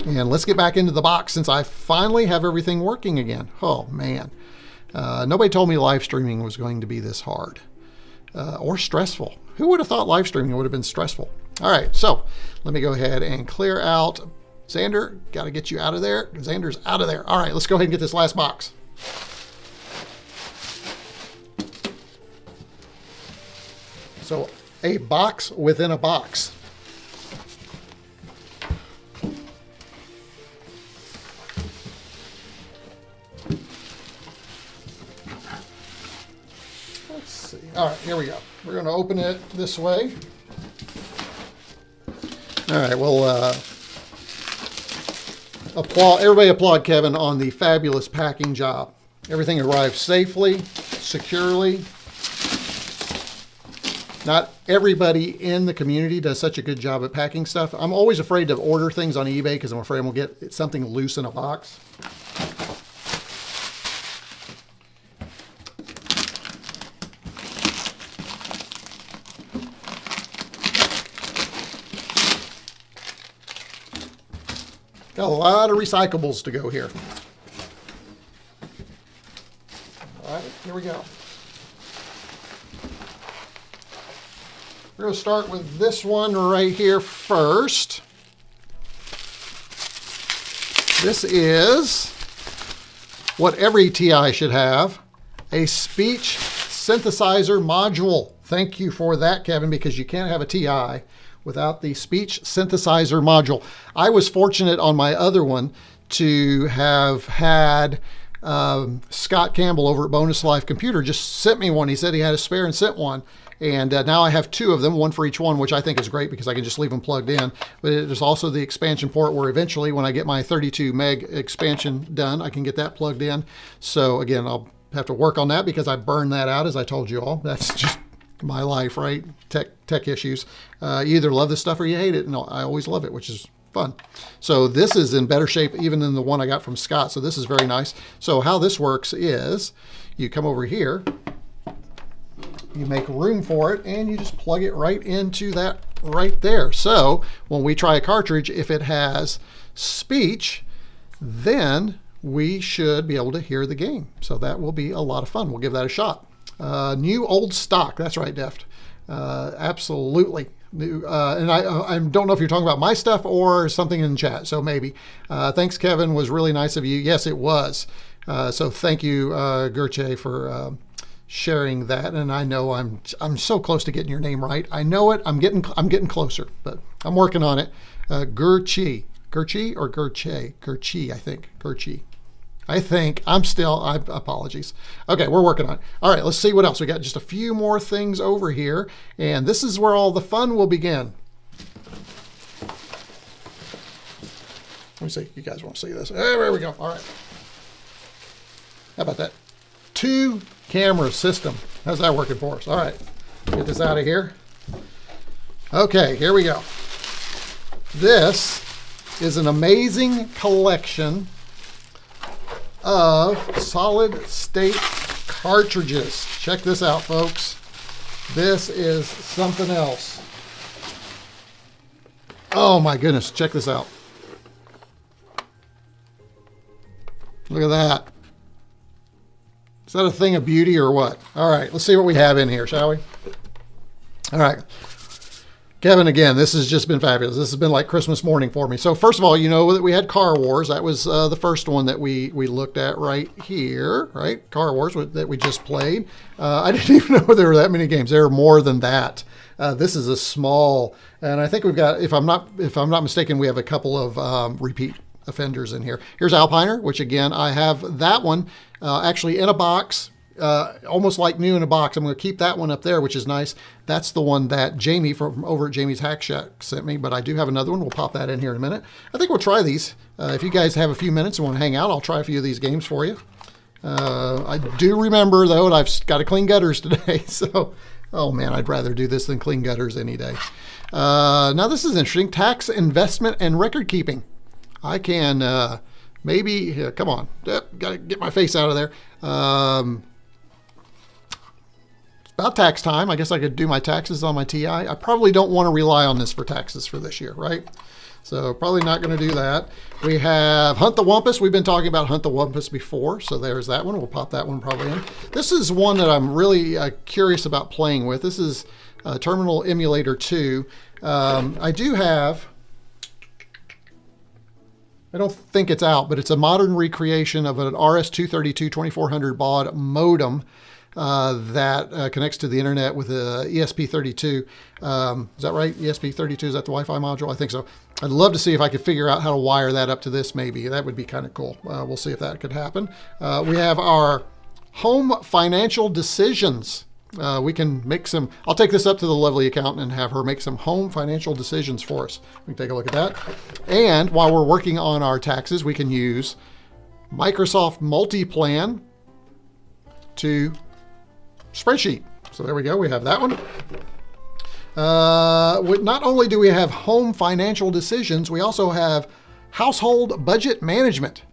And let's get back into the box since I finally have everything working again. Oh, man. Nobody told me live streaming was going to be this hard or stressful. Who would have thought live streaming would have been stressful? All right, so let me go ahead and clear out. Xander, got to get you out of there. Xander's out of there. All right, let's go ahead and get this last box. So a box within a box. Let's see. All right, here we go. We're going to open it this way. All right, well, everybody applaud Kevin on the fabulous packing job. Everything arrived safely, securely. Not everybody in the community does such a good job at packing stuff. I'm always afraid to order things on eBay because I'm afraid I'm going to get something loose in a box. Got a lot of recyclables to go here. All right, here we go. We're going to start with this one right here first. This is what every TI should have, a speech synthesizer module. Thank you for that, Kevin, because you can't have a TI without the speech synthesizer module. I was fortunate on my other one to have had Scott Campbell over at Bonus Life Computer just sent me one. He said he had a spare and sent one. And now I have 2 of them, one for each one, which I think is great because I can just leave them plugged in. But there's also the expansion port where eventually when I get my 32 meg expansion done, I can get that plugged in. So again, I'll have to work on that because I burned that out, as I told you all. That's just my life, right? Tech issues. You either love this stuff or you hate it. And I always love it, which is fun. So this is in better shape even than the one I got from Scott. So this is very nice. So how this works is you come over here, you make room for it, and you just plug it right into that right there. So when we try a cartridge, if it has speech, then we should be able to hear the game. So that will be a lot of fun. We'll give that a shot. New old stock. That's right, Deft. Absolutely. New, and I don't know if you're talking about my stuff or something in chat, so maybe. Thanks, Kevin. Was really nice of you. Yes, it was. So thank you, Gürçe, for sharing that. And I know I'm so close to getting your name right. I know it. I'm getting closer, but I'm working on it. Gürçe or Gürçe? Gürçe, I think. Gürçe. Apologies. Okay, we're working on it. All right, let's see what else. We got just a few more things over here, and this is where all the fun will begin. Let me see. You guys want to see this? There we go. All right. How about that? 2 camera system. How's that working for us? All right. Get this out of here. Okay, here we go. This is an amazing collection of solid state cartridges. Check this out, folks. This is something else. Oh my goodness, check this out. Look at that. Is that a thing of beauty or what? All right, let's see what we have in here, shall we? All right. Kevin, again, this has just been fabulous. This has been like Christmas morning for me. So first of all, you know that we had Car Wars. That was the first one that we looked at right here, right? Car Wars that we just played. I didn't even know there were that many games. There are more than that. This is a small, and I think we've got, if I'm not mistaken, we have a couple of repeat offenders in here. Here's Alpiner, which again, I have that one actually in a box. Almost like new in a box. I'm going to keep that one up there, which is nice. That's the one that Jamie from over at Jamie's Hack Shack sent me, but I do have another one. We'll pop that in here in a minute. I think we'll try these. If you guys have a few minutes and want to hang out, I'll try a few of these games for you. I do remember, though, and I've got to clean gutters today, so, oh man, I'd rather do this than clean gutters any day. Now, this is interesting. Tax, investment, and record keeping. I can maybe, here, come on, got to get my face out of there. About tax time. I guess I could do my taxes on my TI. I probably don't want to rely on this for taxes for this year, right? So probably not going to do that. We have Hunt the Wumpus. We've been talking about Hunt the Wumpus before, so there's that one. We'll pop that one probably in. This is one that I'm really curious about playing with. This is Terminal Emulator 2. I do have, I don't think it's out, but it's a modern recreation of an RS-232 2400 baud modem that connects to the internet with a ESP32. Is that right? ESP32, is that the Wi-Fi module? I think so. I'd love to see if I could figure out how to wire that up to this maybe. That would be kind of cool. We'll see if that could happen. We have our home financial decisions. We can make some, I'll take this up to the lovely accountant and have her make some home financial decisions for us. We can take a look at that. And while we're working on our taxes, we can use Microsoft Multiplan to spreadsheet. So there we go. We have that one. Not only do we have home financial decisions, we also have household budget management.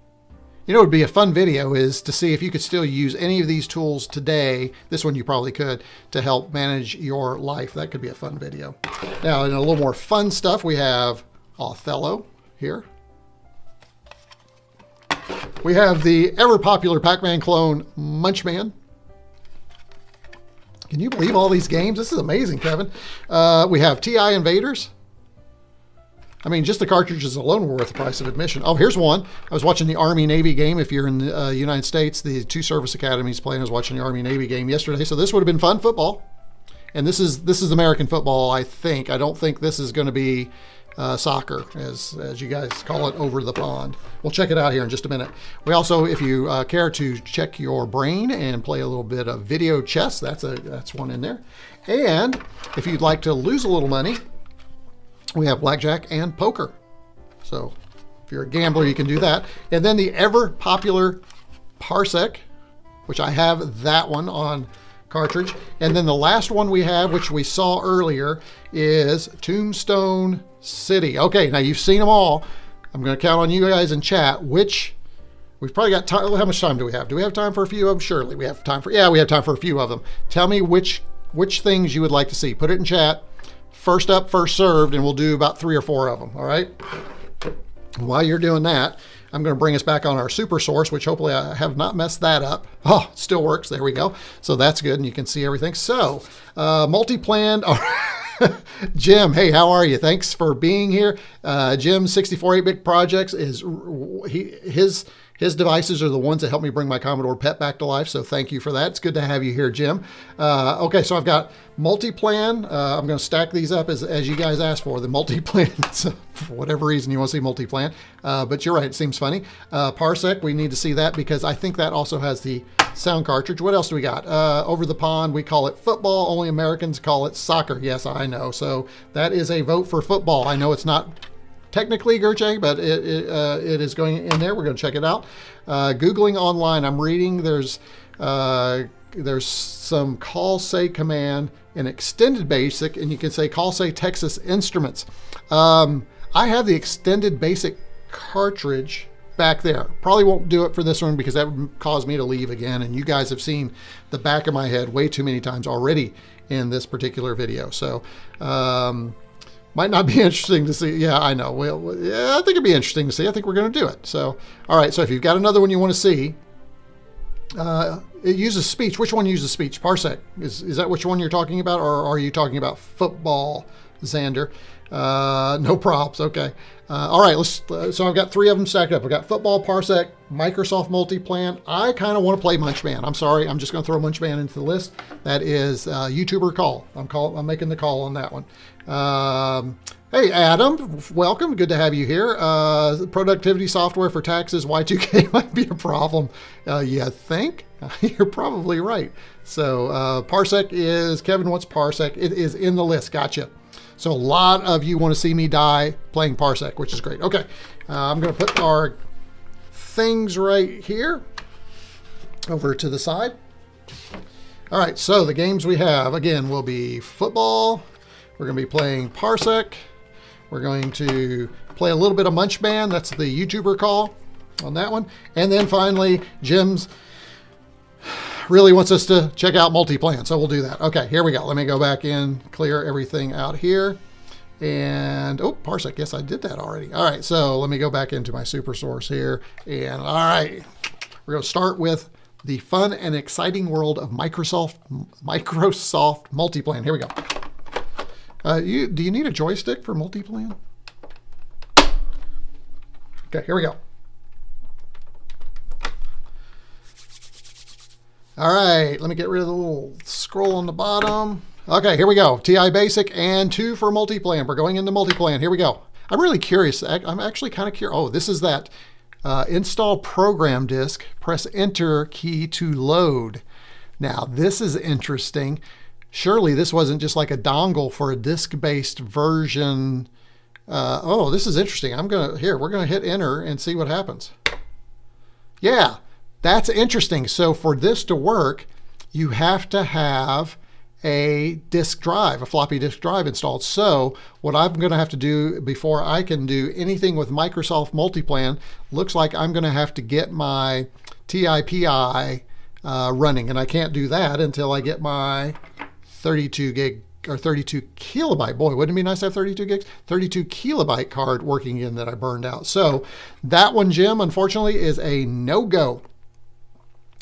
You know, it would be a fun video is to see if you could still use any of these tools today. This one you probably could, to help manage your life. That could be a fun video. Now, in a little more fun stuff, we have Othello here. We have the ever popular Pac-Man clone, Munch Man. Can you believe all these games? This is amazing, Kevin. We have TI Invaders. I mean, just the cartridges alone were worth the price of admission. Oh, here's one. I was watching the Army-Navy game. If you're in the United States, the 2 service academies playing. I was watching the Army-Navy game yesterday, so this would have been fun football. And this is American football, I think. I don't think this is going to be soccer, as you guys call it, over the pond. We'll check it out here in just a minute. We also, if you care to check your brain and play a little bit of video chess, that's one in there. And if you'd like to lose a little money, we have blackjack and poker. So if you're a gambler, you can do that. And then the ever popular Parsec, which I have that one on cartridge. And then the last one we have, which we saw earlier, is Tombstone City. Okay, now you've seen them all. I'm going to count on you guys in chat. We've probably got time. How much time do we have? Do we have time for a few of them? Surely we have time for. Yeah, we have time for a few of them. Tell me which things you would like to see. Put it in chat. First up, first served, and we'll do about 3 or 4 of them. All right. While you're doing that, I'm going to bring us back on our super source, which hopefully I have not messed that up. Oh, it still works. There we go. So that's good, and you can see everything. So, Multiplan. Jim, hey, how are you? Thanks for being here. Jim's 64 8-bit projects his devices are the ones that help me bring my Commodore PET back to life, so thank you for that. It's good to have you here, Jim. Okay, so I've got Multiplan. I'm going to stack these up as you guys asked for, the Multiplan. So for whatever reason you want to see Multiplan, but you're right, it seems funny. Parsec, we need to see that because I think that also has the sound cartridge. What else do we got? Over the pond, we call it football. Only Americans call it soccer. Yes, I know. So that is a vote for football. I know it's not technically Gürçe, but it is going in there. We're going to check it out. Googling online, I'm reading there's some call say command in extended basic, and you can say call say Texas Instruments. I have the extended basic cartridge back there. Probably won't do it for this one because that would cause me to leave again, and you guys have seen the back of my head way too many times already in this particular video. So might not be interesting to see. Yeah, I know. Well, yeah, I think it'd be interesting to see. I think we're going to do it. So, all right. So if you've got another one you want to see, it uses speech. Which one uses speech? Parsec. Is that which one you're talking about, or are you talking about football, Xander? No props. Okay. All right. So I've got 3 of them stacked up. I've got football, Parsec, Microsoft Multiplan. I kind of want to play Munch Man. I'm sorry. I'm just going to throw Munch Man into the list. That is YouTuber call. I'm making the call on that one. Hey, Adam, welcome. Good to have you here. Productivity software for taxes, Y2K might be a problem. You think? You're probably right. So Parsec is, Kevin wants Parsec. It is in the list. Gotcha. So a lot of you want to see me die playing Parsec, which is great. Okay, I'm going to put our things right here over to the side. All right, so the games we have, again, will be football. We're going to be playing Parsec. We're going to play a little bit of Munch Man. That's the YouTuber call on that one. And then finally, Jim's really wants us to check out Multiplan, so we'll do that. Okay, here we go. Let me go back in, clear everything out here. And, oh, Parsec, yes, I did that already. All right, so let me go back into my super source here. And, all right, we're going to start with the fun and exciting world of Microsoft Multiplan. Here we go. Do you need a joystick for Multiplan? Okay, here we go. All right, let me get rid of the little scroll on the bottom. Okay, here we go. TI Basic and 2 for Multiplan. We're going into Multiplan. Here we go. I'm really curious. I'm actually kind of curious. Oh, this is that install program disk. Press Enter key to load. Now, this is interesting. Surely this wasn't just like a dongle for a disk-based version. Oh, this is interesting. We're gonna hit enter and see what happens. Yeah, that's interesting. So for this to work, you have to have a disk drive, a floppy disk drive installed. So what I'm gonna have to do before I can do anything with Microsoft Multiplan, looks like I'm gonna have to get my TI-PI running, and I can't do that until I get my 32 gig or 32 kilobyte. Boy, wouldn't it be nice to have 32 gigs? 32 kilobyte card working in that I burned out. So that one, Jim, unfortunately is a no-go.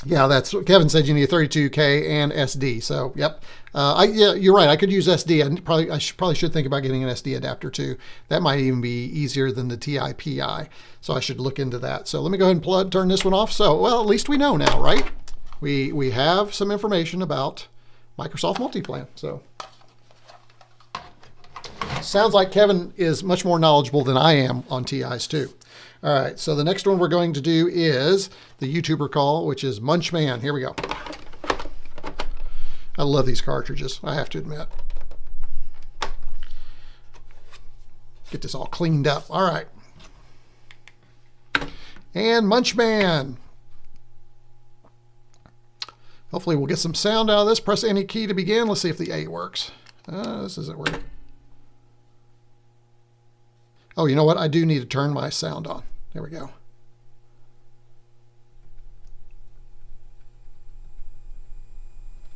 Yeah, that's what Kevin said. You need a 32K and SD. So, yep. Yeah, you're right. I could use SD. I probably should think about getting an SD adapter too. That might even be easier than the TI-PI. So I should look into that. So let me go ahead and turn this one off. So, well, at least we know now, right? We have some information about Microsoft Multiplan. So sounds like Kevin is much more knowledgeable than I am on TIs too. All right, so the next one we're going to do is the YouTuber call, which is Munch Man. Here we go. I love these cartridges, I have to admit. Get this all cleaned up. All right. And Munch Man. Hopefully we'll get some sound out of this. Press any key to begin. Let's see if the A works. This isn't working. Oh, you know what? I do need to turn my sound on. There we go.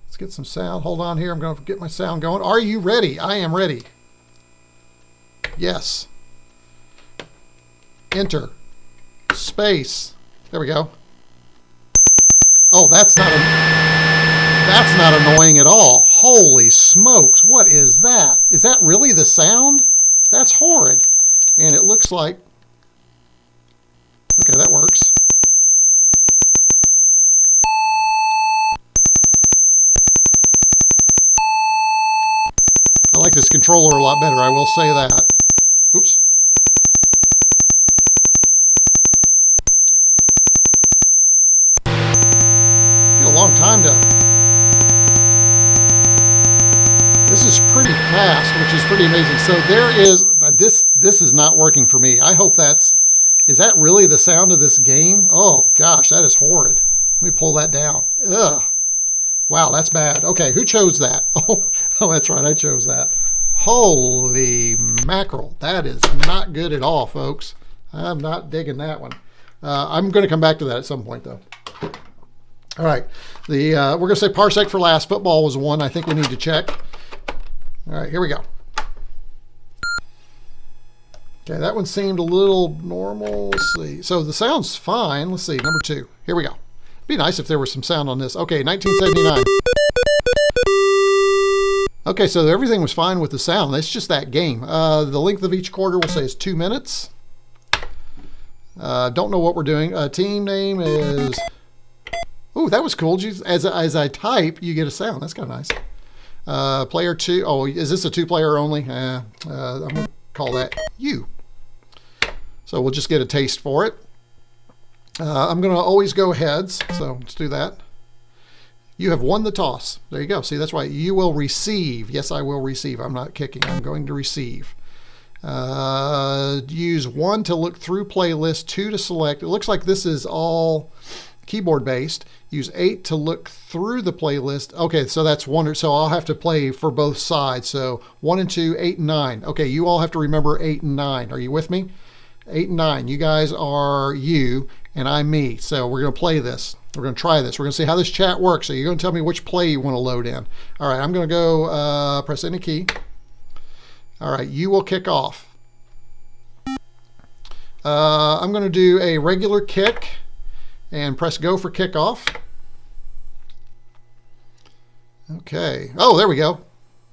Let's get some sound. Hold on here. I'm going to get my sound going. Are you ready? I am ready. Yes. Enter. Space. There we go. Oh, that's not annoying at all. Holy smokes. What is that? Is that really the sound? That's horrid. And it looks like, okay, that works. I like this controller a lot better, I will say that. Oops. Get a long time to... This is pretty fast, which is pretty amazing. So there is, this is not working for me. I hope is that really the sound of this game? Oh gosh, that is horrid. Let me pull that down. Ugh. Wow, that's bad. Okay, who chose that? Oh, that's right, I chose that. Holy mackerel. That is not good at all, folks. I'm not digging that one. I'm going to come back to that at some point, though. All right, we're going to say Parsec for last. Football was one I think we need to check. All right, here we go. Okay, that one seemed a little normal. Let's see. So the sound's fine. Let's see, number 2. Here we go. It'd be nice if there was some sound on this. Okay, 1979. Okay, so everything was fine with the sound. That's just that game. The length of each quarter we'll say is 2 minutes. Don't know what we're doing. Team name is... Ooh, that was cool. As I type, you get a sound. That's kind of nice. Player 2. Oh, is this a 2-player only? I'm going to call that you. So we'll just get a taste for it. I'm going to always go heads. So let's do that. You have won the toss. There you go. See, that's right. You will receive. Yes, I will receive. I'm not kicking. I'm going to receive. Use 1 to look through playlist, 2 to select. It looks like this is all keyboard based. Use 8 to look through the playlist. Okay, so that's 1. So I'll have to play for both sides. So 1 and 2, 8 and 9. Okay, you all have to remember 8 and 9. Are you with me? 8 and 9. You guys are you and I'm me. So we're going to play this. We're going to try this. We're going to see how this chat works. So you're going to tell me which play you want to load in. All right, I'm going to go press any key. All right, you will kick off. I'm going to do a regular kick and press go for kickoff. Okay. Oh, there we go.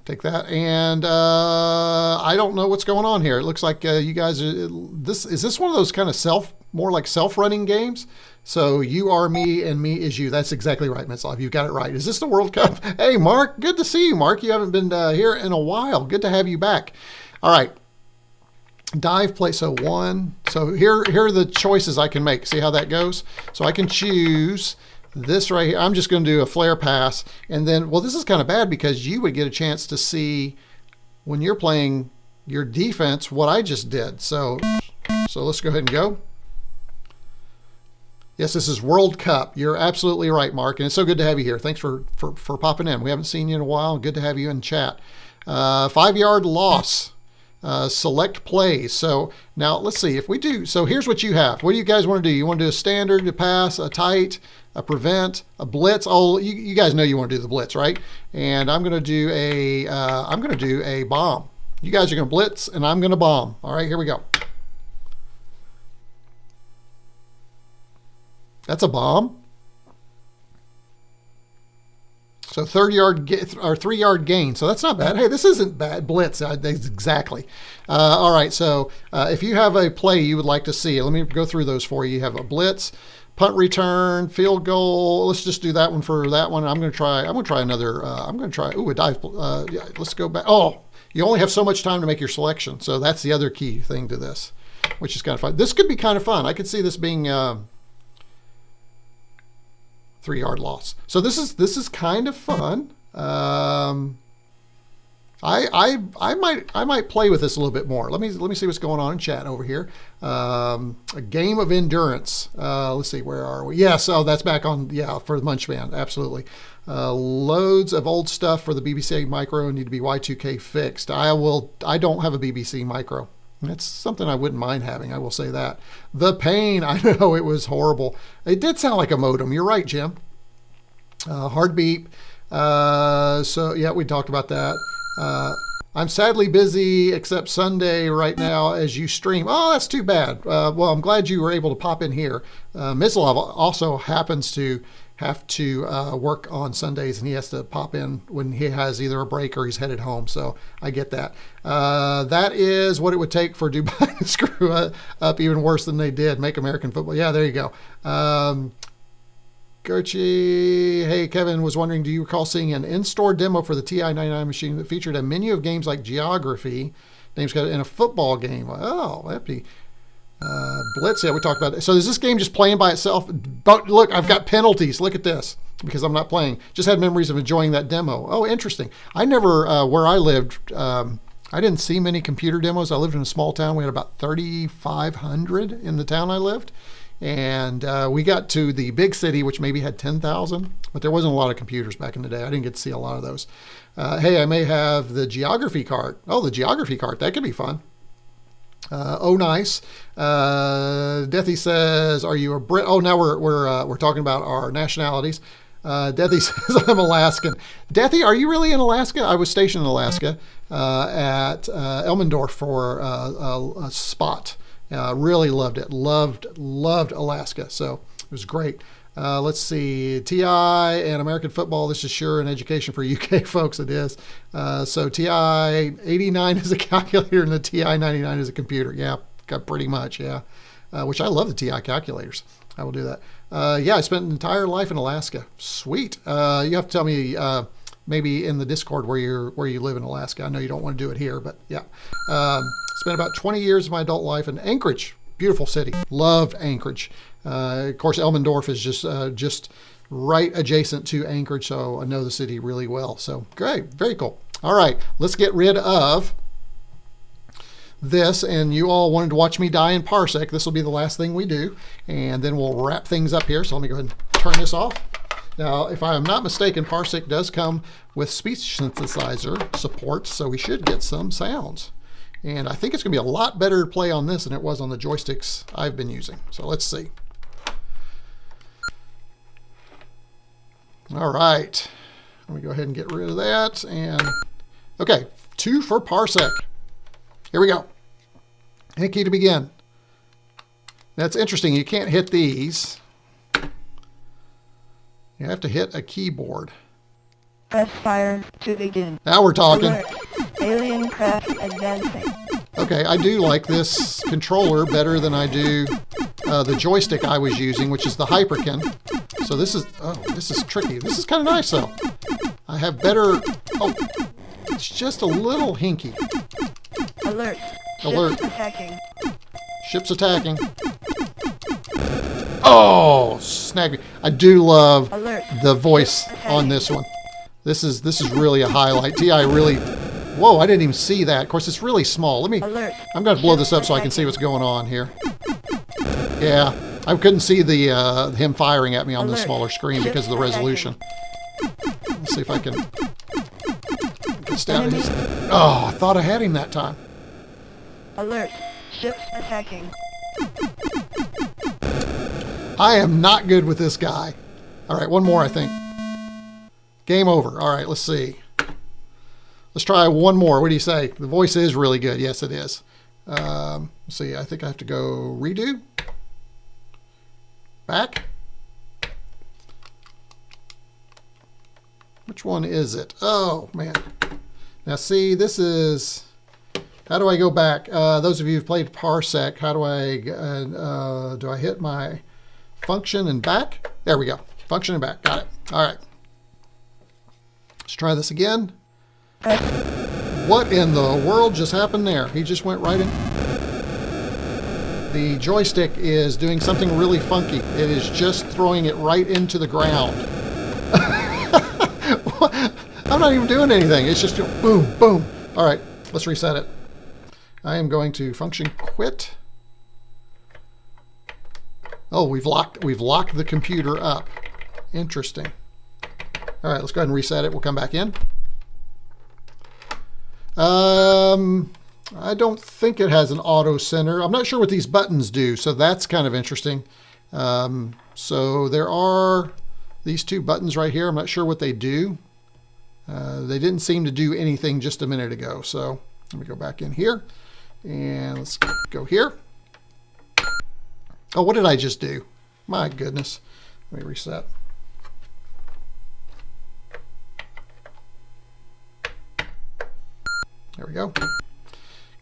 Take that. And I don't know what's going on here. It looks like you guys are, is this one of those kind of more like self-running games? So you are me and me is you. That's exactly right, Mislav. You got it right. Is this the World Cup? Hey, Mark. Good to see you, Mark. You haven't been here in a while. Good to have you back. All right. Dive play. So 1. So here are the choices I can make. See how that goes? So I can choose this right here. I'm just going to do a flare pass. And then, well, this is kind of bad because you would get a chance to see when you're playing your defense what I just did. So let's go ahead and go. Yes, this is World Cup. You're absolutely right, Mark. And it's so good to have you here. Thanks for popping in. We haven't seen you in a while. Good to have you in chat. 5-yard loss. Select plays. So now let's see if we do. So here's what you have. What do you guys want to do? You want to do a standard, a pass, a tight, a prevent, a blitz. Oh, you guys know you want to do the blitz, right? And I'm going to do a bomb. You guys are going to blitz and I'm going to bomb. All right, here we go. That's a bomb. So 3-yard gain. So that's not bad. Hey, this isn't bad. Blitz, exactly. All right, so if you have a play you would like to see, let me go through those for you. You have a blitz, punt return, field goal. Let's just do that one for that one. I'm going to try another. I'm going to try, a dive. Yeah, let's go back. Oh, you only have so much time to make your selection. So that's the other key thing to this, which is kind of fun. This could be kind of fun. I could see this being 3-yard loss. So this is kind of fun. I might play with this a little bit more. Let me see what's going on in chat over here. A game of endurance. Let's see, where are we? Yes, oh, that's back on, yeah, for the Munch Man, absolutely. Loads of old stuff for the BBC Micro need to be Y2K fixed. I don't have a BBC Micro. That's something I wouldn't mind having, I will say that. The pain, I know it was horrible. It did sound like a modem. You're right, Jim. Hard beep. So, yeah, we talked about that. I'm sadly busy except Sunday right now as you stream. Oh, that's too bad. Well, I'm glad you were able to pop in here. Mislav also happens to have to work on Sundays, and he has to pop in when he has either a break or he's headed home. So I get that. That is what it would take for Dubai to screw up even worse than they did. Make American football. Yeah, there you go. Gürçe, hey, Kevin was wondering, do you recall seeing an in-store demo for the TI-99 machine that featured a menu of games like Geography, names got it in a football game? Oh, that'd be Blitz. Yeah, we talked about it. So is this game just playing by itself? But look, I've got penalties. Look at this because I'm not playing. Just had memories of enjoying that demo. Oh, interesting. I never, where I lived, I didn't see many computer demos. I lived in a small town. We had about 3,500 in the town I lived. And we got to the big city, which maybe had 10,000, but there wasn't a lot of computers back in the day. I didn't get to see a lot of those. Hey, I may have the Geography cart. Oh, the Geography cart. That could be fun. Oh, nice. Deathy says, "Are you a Brit?" Oh, now we're talking about our nationalities. Deathy says, "I'm Alaskan." Deathy, are you really in Alaska? I was stationed in Alaska at Elmendorf for a spot. Really loved it. Loved Alaska. So it was great. Let's see. TI and American football. This is sure an education for UK folks. It is. So TI-89 is a calculator and the TI-99 is a computer. Yeah, pretty much. Yeah. Which I love the TI calculators. I will do that. Yeah, I spent an entire life in Alaska. Sweet. You have to tell me maybe in the Discord where you live in Alaska. I know you don't want to do it here, but yeah. Spent about 20 years of my adult life in Anchorage. Beautiful city. Loved Anchorage. Of course, Elmendorf is just right adjacent to Anchorage, so I know the city really well. So great. Very cool. All right, let's get rid of this. And you all wanted to watch me die in Parsec. This will be the last thing we do, and then we'll wrap things up here. So let me go ahead and turn this off. Now, if I am not mistaken, Parsec does come with speech synthesizer support, so we should get some sounds. And I think it's going to be a lot better to play on this than it was on the joysticks I've been using. So let's see. All right. Let me go ahead and get rid of that. And okay, 2 for Parsec. Here we go. Hit key to begin. That's interesting. You can't hit these. You have to hit a keyboard. Press fire to begin. Now we're talking. Alert. Alien craft advancing. Okay, I do like this controller better than I do the joystick I was using, which is the Hyperkin. So this is tricky. This is kind of nice though. I have better, oh, it's just a little hinky. Alert. Alert. Ships attacking. Ships attacking. Oh, snag me. I do love the voice on this one. This is really a highlight. TI really, whoa, I didn't even see that. Of course, it's really small. I'm going to blow this up so I can see what's going on here. Yeah, I couldn't see the him firing at me on the smaller screen because of the resolution. Let's see if I can get down his, oh, I thought I had him that time. Alert. Ships attacking. I am not good with this guy. All right, one more, I think. Game over. All right, let's see. Let's try one more. What do you say? The voice is really good. Yes, it is. Let's see. I think I have to go redo. Back. Which one is it? Oh, man. Now, see, this is... How do I go back? Those of you who've played Parsec, how do I hit my function and back? There we go. Function and back. Got it. All right. Let's try this again. What in the world just happened there? He just went right in. The joystick is doing something really funky. It is just throwing it right into the ground. I'm not even doing anything. It's just boom, boom. All right, let's reset it. I am going to function quit. Oh, we've locked the computer up. Interesting. All right, let's go ahead and reset it. We'll come back in. I don't think it has an auto center. I'm not sure what these buttons do, so that's kind of interesting. So there are these two buttons right here. I'm not sure what they do. They didn't seem to do anything just a minute ago. So let me go back in here and let's go here. Oh, what did I just do? My goodness. Let me reset. There we go.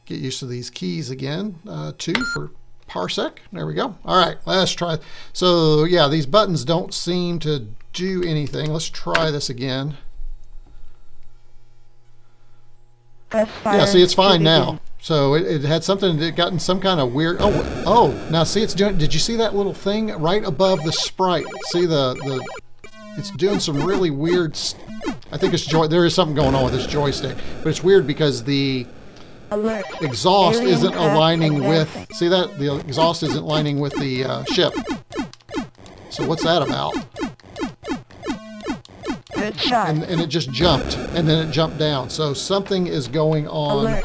Get used to these keys again. 2 for Parsec. There we go. All right, let's try. So yeah, these buttons don't seem to do anything. Let's try this again. Yeah, see, it's fine now. So it had something, it gotten some kind of weird, oh, now see it's doing, did you see that little thing right above the sprite? See it's doing some really weird, I think there is something going on with this joystick, but it's weird because the exhaust isn't aligning with, see that? The exhaust isn't aligning with the ship. So what's that about? Good shot. And it just jumped, and then it jumped down. So something is going on. Alert.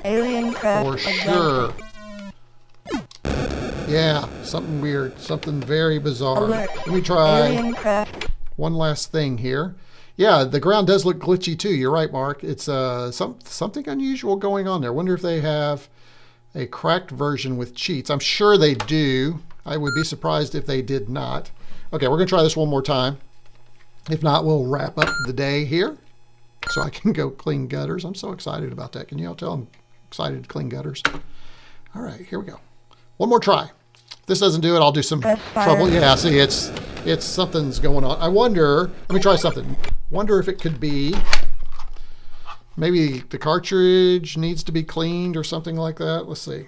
Alien craft for sure. Yeah, something weird, something very bizarre. Alert. Let me try Alien craft. one last thing here. Yeah, the ground does look glitchy too. You're right, Mark. It's something unusual going on there. Wonder if they have a cracked version with cheats. I'm sure they do. I would be surprised if they did not. Okay, we're going to try this one more time. If not, we'll wrap up the day here so I can go clean gutters. I'm so excited about that. Can you all tell I'm excited to clean gutters? All right, here we go. One more try. If this doesn't do it, I'll do some trouble. Yeah, see, it's something's going on. I wonder, let me try something. Wonder if it could be, maybe the cartridge needs to be cleaned or something like that. Let's see.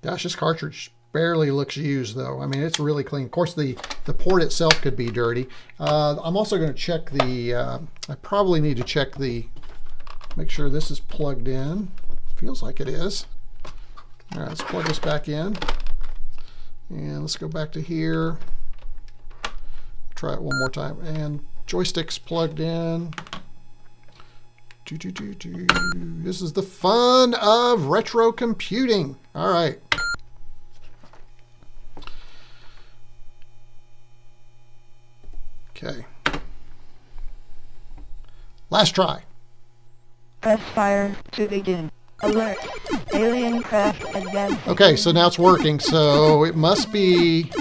Gosh, this cartridge barely looks used though. I mean, it's really clean. Of course, the port itself could be dirty. I'm also going to check the, I probably need to check make sure this is plugged in. Feels like it is. All right, let's plug this back in. And let's go back to here. Try it one more time. And joystick's plugged in. This is the fun of retro computing. All right. Okay. Last try. Press fire to begin. Alert. Alien craft advancing. Okay, so now it's working. So it must be,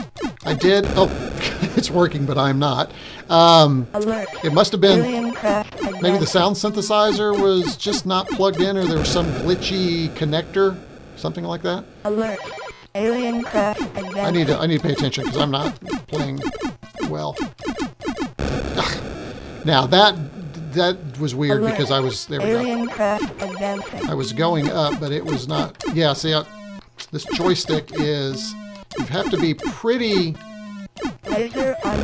it's working, but I'm not. Alert. It must have been, Alien craft advancing. maybe the sound synthesizer was just not plugged in, or there was some glitchy connector, something like that. Alert. Alien craft advancing. I need to pay attention because I'm not playing well. Now that was weird. Alert. Because I was, there we Alien go. craft advancing. I was going up, but it was not. Yeah, see, this joystick is, you have to be pretty, Laser on.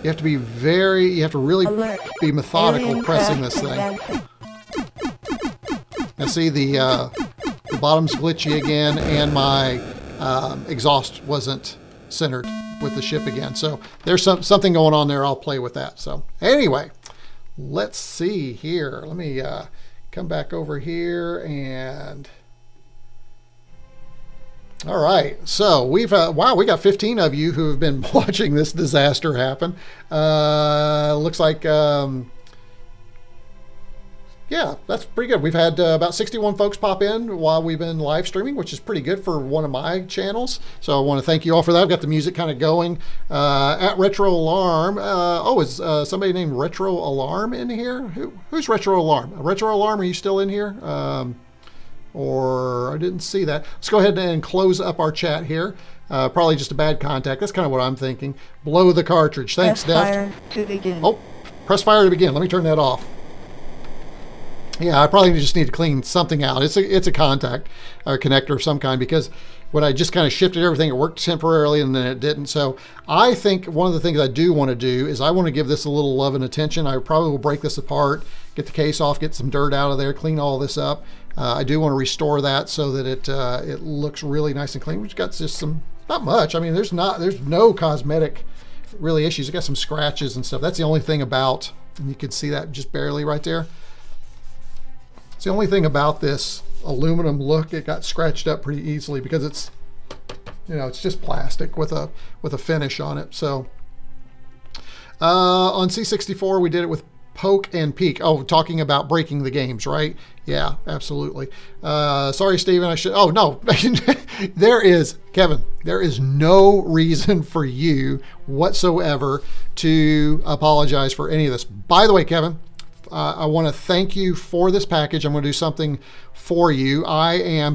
you have to be very, you have to really Alert. be methodical Alien pressing craft this thing. advancing. Now see, the bottom's glitchy again, and my exhaust wasn't centered with the ship again. So there's something going on there. I'll play with that. So anyway, let's see here. Let me come back over here and... All right, so we've, wow, we got 15 of you who have been watching this disaster happen. Looks like, yeah, yeah, that's pretty good. We've had about 61 folks pop in while we've been live streaming, which is pretty good for one of my channels. So I want to thank you all for that. I've got the music kind of going. At Retro Alarm, is somebody named Retro Alarm in here? Who's Retro Alarm? Retro Alarm, are you still in here? Or I didn't see that. Let's go ahead and close up our chat here. Probably just a bad contact. That's kind of what I'm thinking. Blow the cartridge. Thanks, Press Deft. fire to begin. Oh, press fire to begin. Let me turn that off. Yeah, I probably just need to clean something out. It's a contact or connector of some kind, because when I just kind of shifted everything, it worked temporarily and then it didn't. So I think one of the things I do want to do is I want to give this a little love and attention. I probably will break this apart, get the case off, get some dirt out of there, clean all this up. I do want to restore that so that it looks really nice and clean. We've got just some, not much. I mean, there's no cosmetic really issues. I got some scratches and stuff. That's the only thing about, and you can see that just barely right there. It's the only thing about this aluminum look. It got scratched up pretty easily because it's, it's just plastic with a finish on it. So on C64 we did it with poke and peek. Oh, talking about breaking the games, right? Yeah, absolutely. Sorry, Steven, I should, oh no, Kevin, there is no reason for you whatsoever to apologize for any of this. By the way, Kevin, I want to thank you for this package. I'm going to do something for you.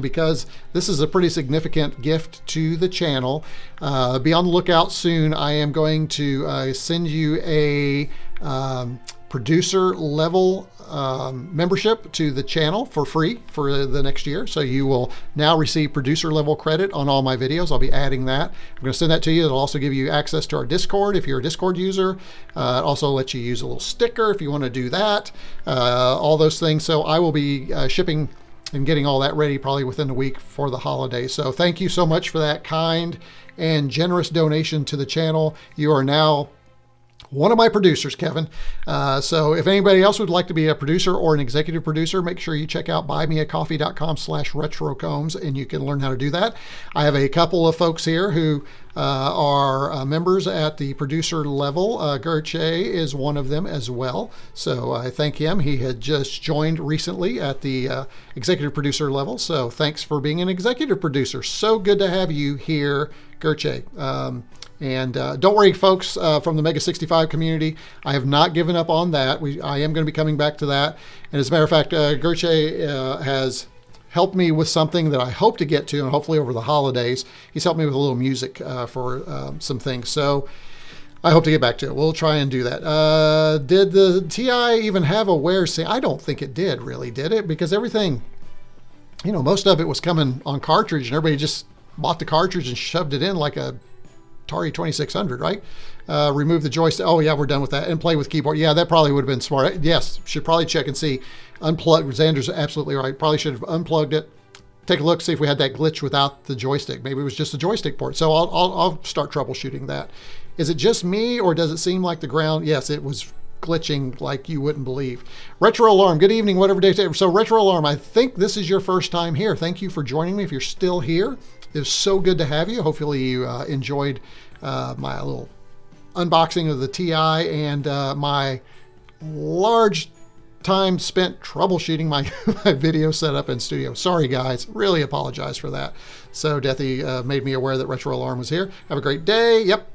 Because this is a pretty significant gift to the channel. Be on the lookout soon. I am going to send you a producer level membership to the channel for free for the next year. So you will now receive producer level credit on all my videos. I'll be adding that. I'm going to send that to you. It'll also give you access to our Discord if you're a Discord user. It also lets you use a little sticker if you want to do that. All those things. So I will be shipping and getting all that ready probably within the week for the holidays. So thank you so much for that kind and generous donation to the channel. You are now one of my producers, Kevin. So if anybody else would like to be a producer or an executive producer, make sure you check out buymeacoffee.com/retorcombs and you can learn how to do that. I have a couple of folks here who are members at the producer level. Gürçe is one of them as well. So I thank him. He had just joined recently at the executive producer level. So thanks for being an executive producer. So good to have you here, Gürçe. And don't worry, folks, from the Mega 65 community, I have not given up on that. I am going to be coming back to that. And as a matter of fact, Gürçe has helped me with something that I hope to get to, and hopefully over the holidays. He's helped me with a little music for some things. So I hope to get back to it. We'll try and do that. Did the TI even have a wear scene? I don't think it did, really, did it? Because everything, most of it was coming on cartridge, and everybody just bought the cartridge and shoved it in like a Atari 2600, right? Remove the joystick. Oh yeah, we're done with that. And play with keyboard. Yeah, that probably would have been smart. Yes, should probably check and see. Unplug. Xander's absolutely right. Probably should have unplugged it. Take a look, see if we had that glitch without the joystick. Maybe it was just a joystick port. So I'll start troubleshooting that. Is it just me, or does it seem like the ground? Yes, it was glitching like you wouldn't believe. Retro Alarm, good evening, whatever day. So Retro Alarm, I think this is your first time here. Thank you for joining me. If you're still here, it's so good to have you. Hopefully you enjoyed my little unboxing of the TI and my large time spent troubleshooting my video setup in studio. Sorry guys, really apologize for that. So Deathy made me aware that Retro Alarm was here. Have a great day. Yep.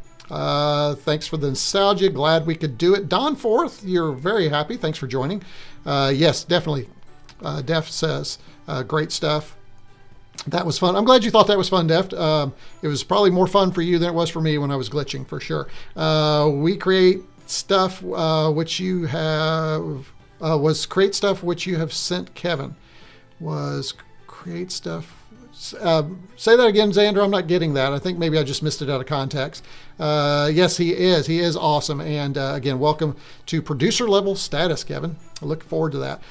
Thanks for the nostalgia. Glad we could do it. Don Forth, you're very happy. Thanks for joining. Yes, definitely. Def says, great stuff. That was fun. I'm glad you thought that was fun, Deft. It was probably more fun for you than it was for me when I was glitching, for sure. We create stuff which you have, create stuff which you have sent Kevin. Was create stuff. Say that again, Xander. I'm not getting that. I think maybe I just missed it out of context. Yes, he is. He is awesome. And again, welcome to producer level status, Kevin. I look forward to that.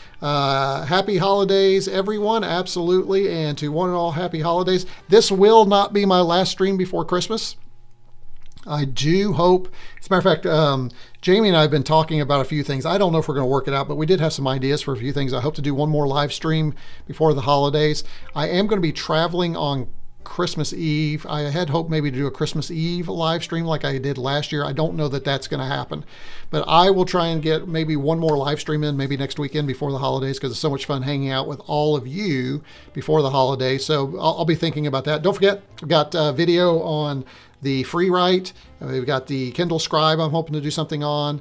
Happy holidays, everyone. Absolutely. And to one and all, happy holidays. This will not be my last stream before Christmas. I do hope, as a matter of fact, Jamie and I have been talking about a few things. I don't know if we're going to work it out, but we did have some ideas for a few things. I hope to do one more live stream before the holidays. I am going to be traveling on Christmas Eve. I had hoped maybe to do a Christmas Eve live stream like I did last year. I don't know that that's going to happen, but I will try and get maybe one more live stream in maybe next weekend before the holidays, because it's so much fun hanging out with all of you before the holidays. So I'll be thinking about that. Don't forget, we've got video on the Freewrite. We've got the Kindle Scribe I'm hoping to do something on.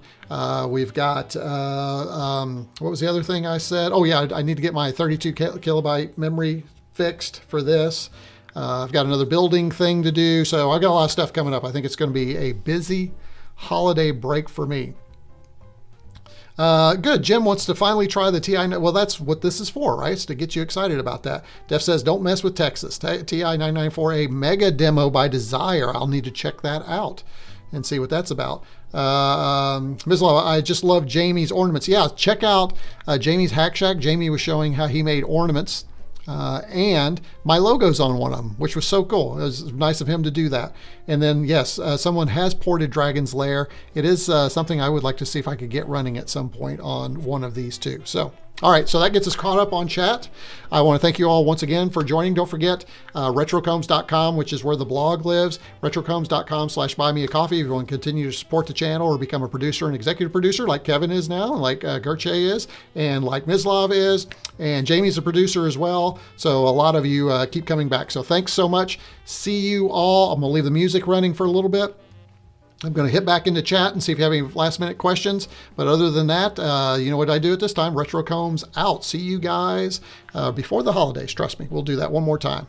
We've got, what was the other thing I said? Oh yeah, I need to get my 32 kilobyte memory fixed for this. I've got another building thing to do. So I've got a lot of stuff coming up. I think it's going to be a busy holiday break for me. Good. Jim wants to finally try the TI. Well, that's what this is for, right? It's to get you excited about that. Def says, don't mess with Texas. TI-99 for a mega demo by Desire. I'll need to check that out and see what that's about. Mislav, I just love Jamie's ornaments. Yeah, check out Jamie's Hack Shack. Jamie was showing how he made ornaments. And my logo's on one of them, which was so cool. It was nice of him to do that. And then, yes, someone has ported Dragon's Lair. It is something I would like to see if I could get running at some point on one of these two. So, all right, so that gets us caught up on chat. I want to thank you all once again for joining. Don't forget retorCombs.com, which is where the blog lives. retorCombs.com/buymeacoffee if you want to continue to support the channel or become a producer and executive producer like Keven is now, and like Gürçe is, and like Mislav is, and Jamie's a producer as well. So a lot of you keep coming back. So thanks so much. See you all. I'm going to leave the music running for a little bit. I'm going to hit back into chat and see if you have any last minute questions. But other than that, you know what I do at this time. retorCombs out. See you guys before the holidays. Trust me, we'll do that one more time.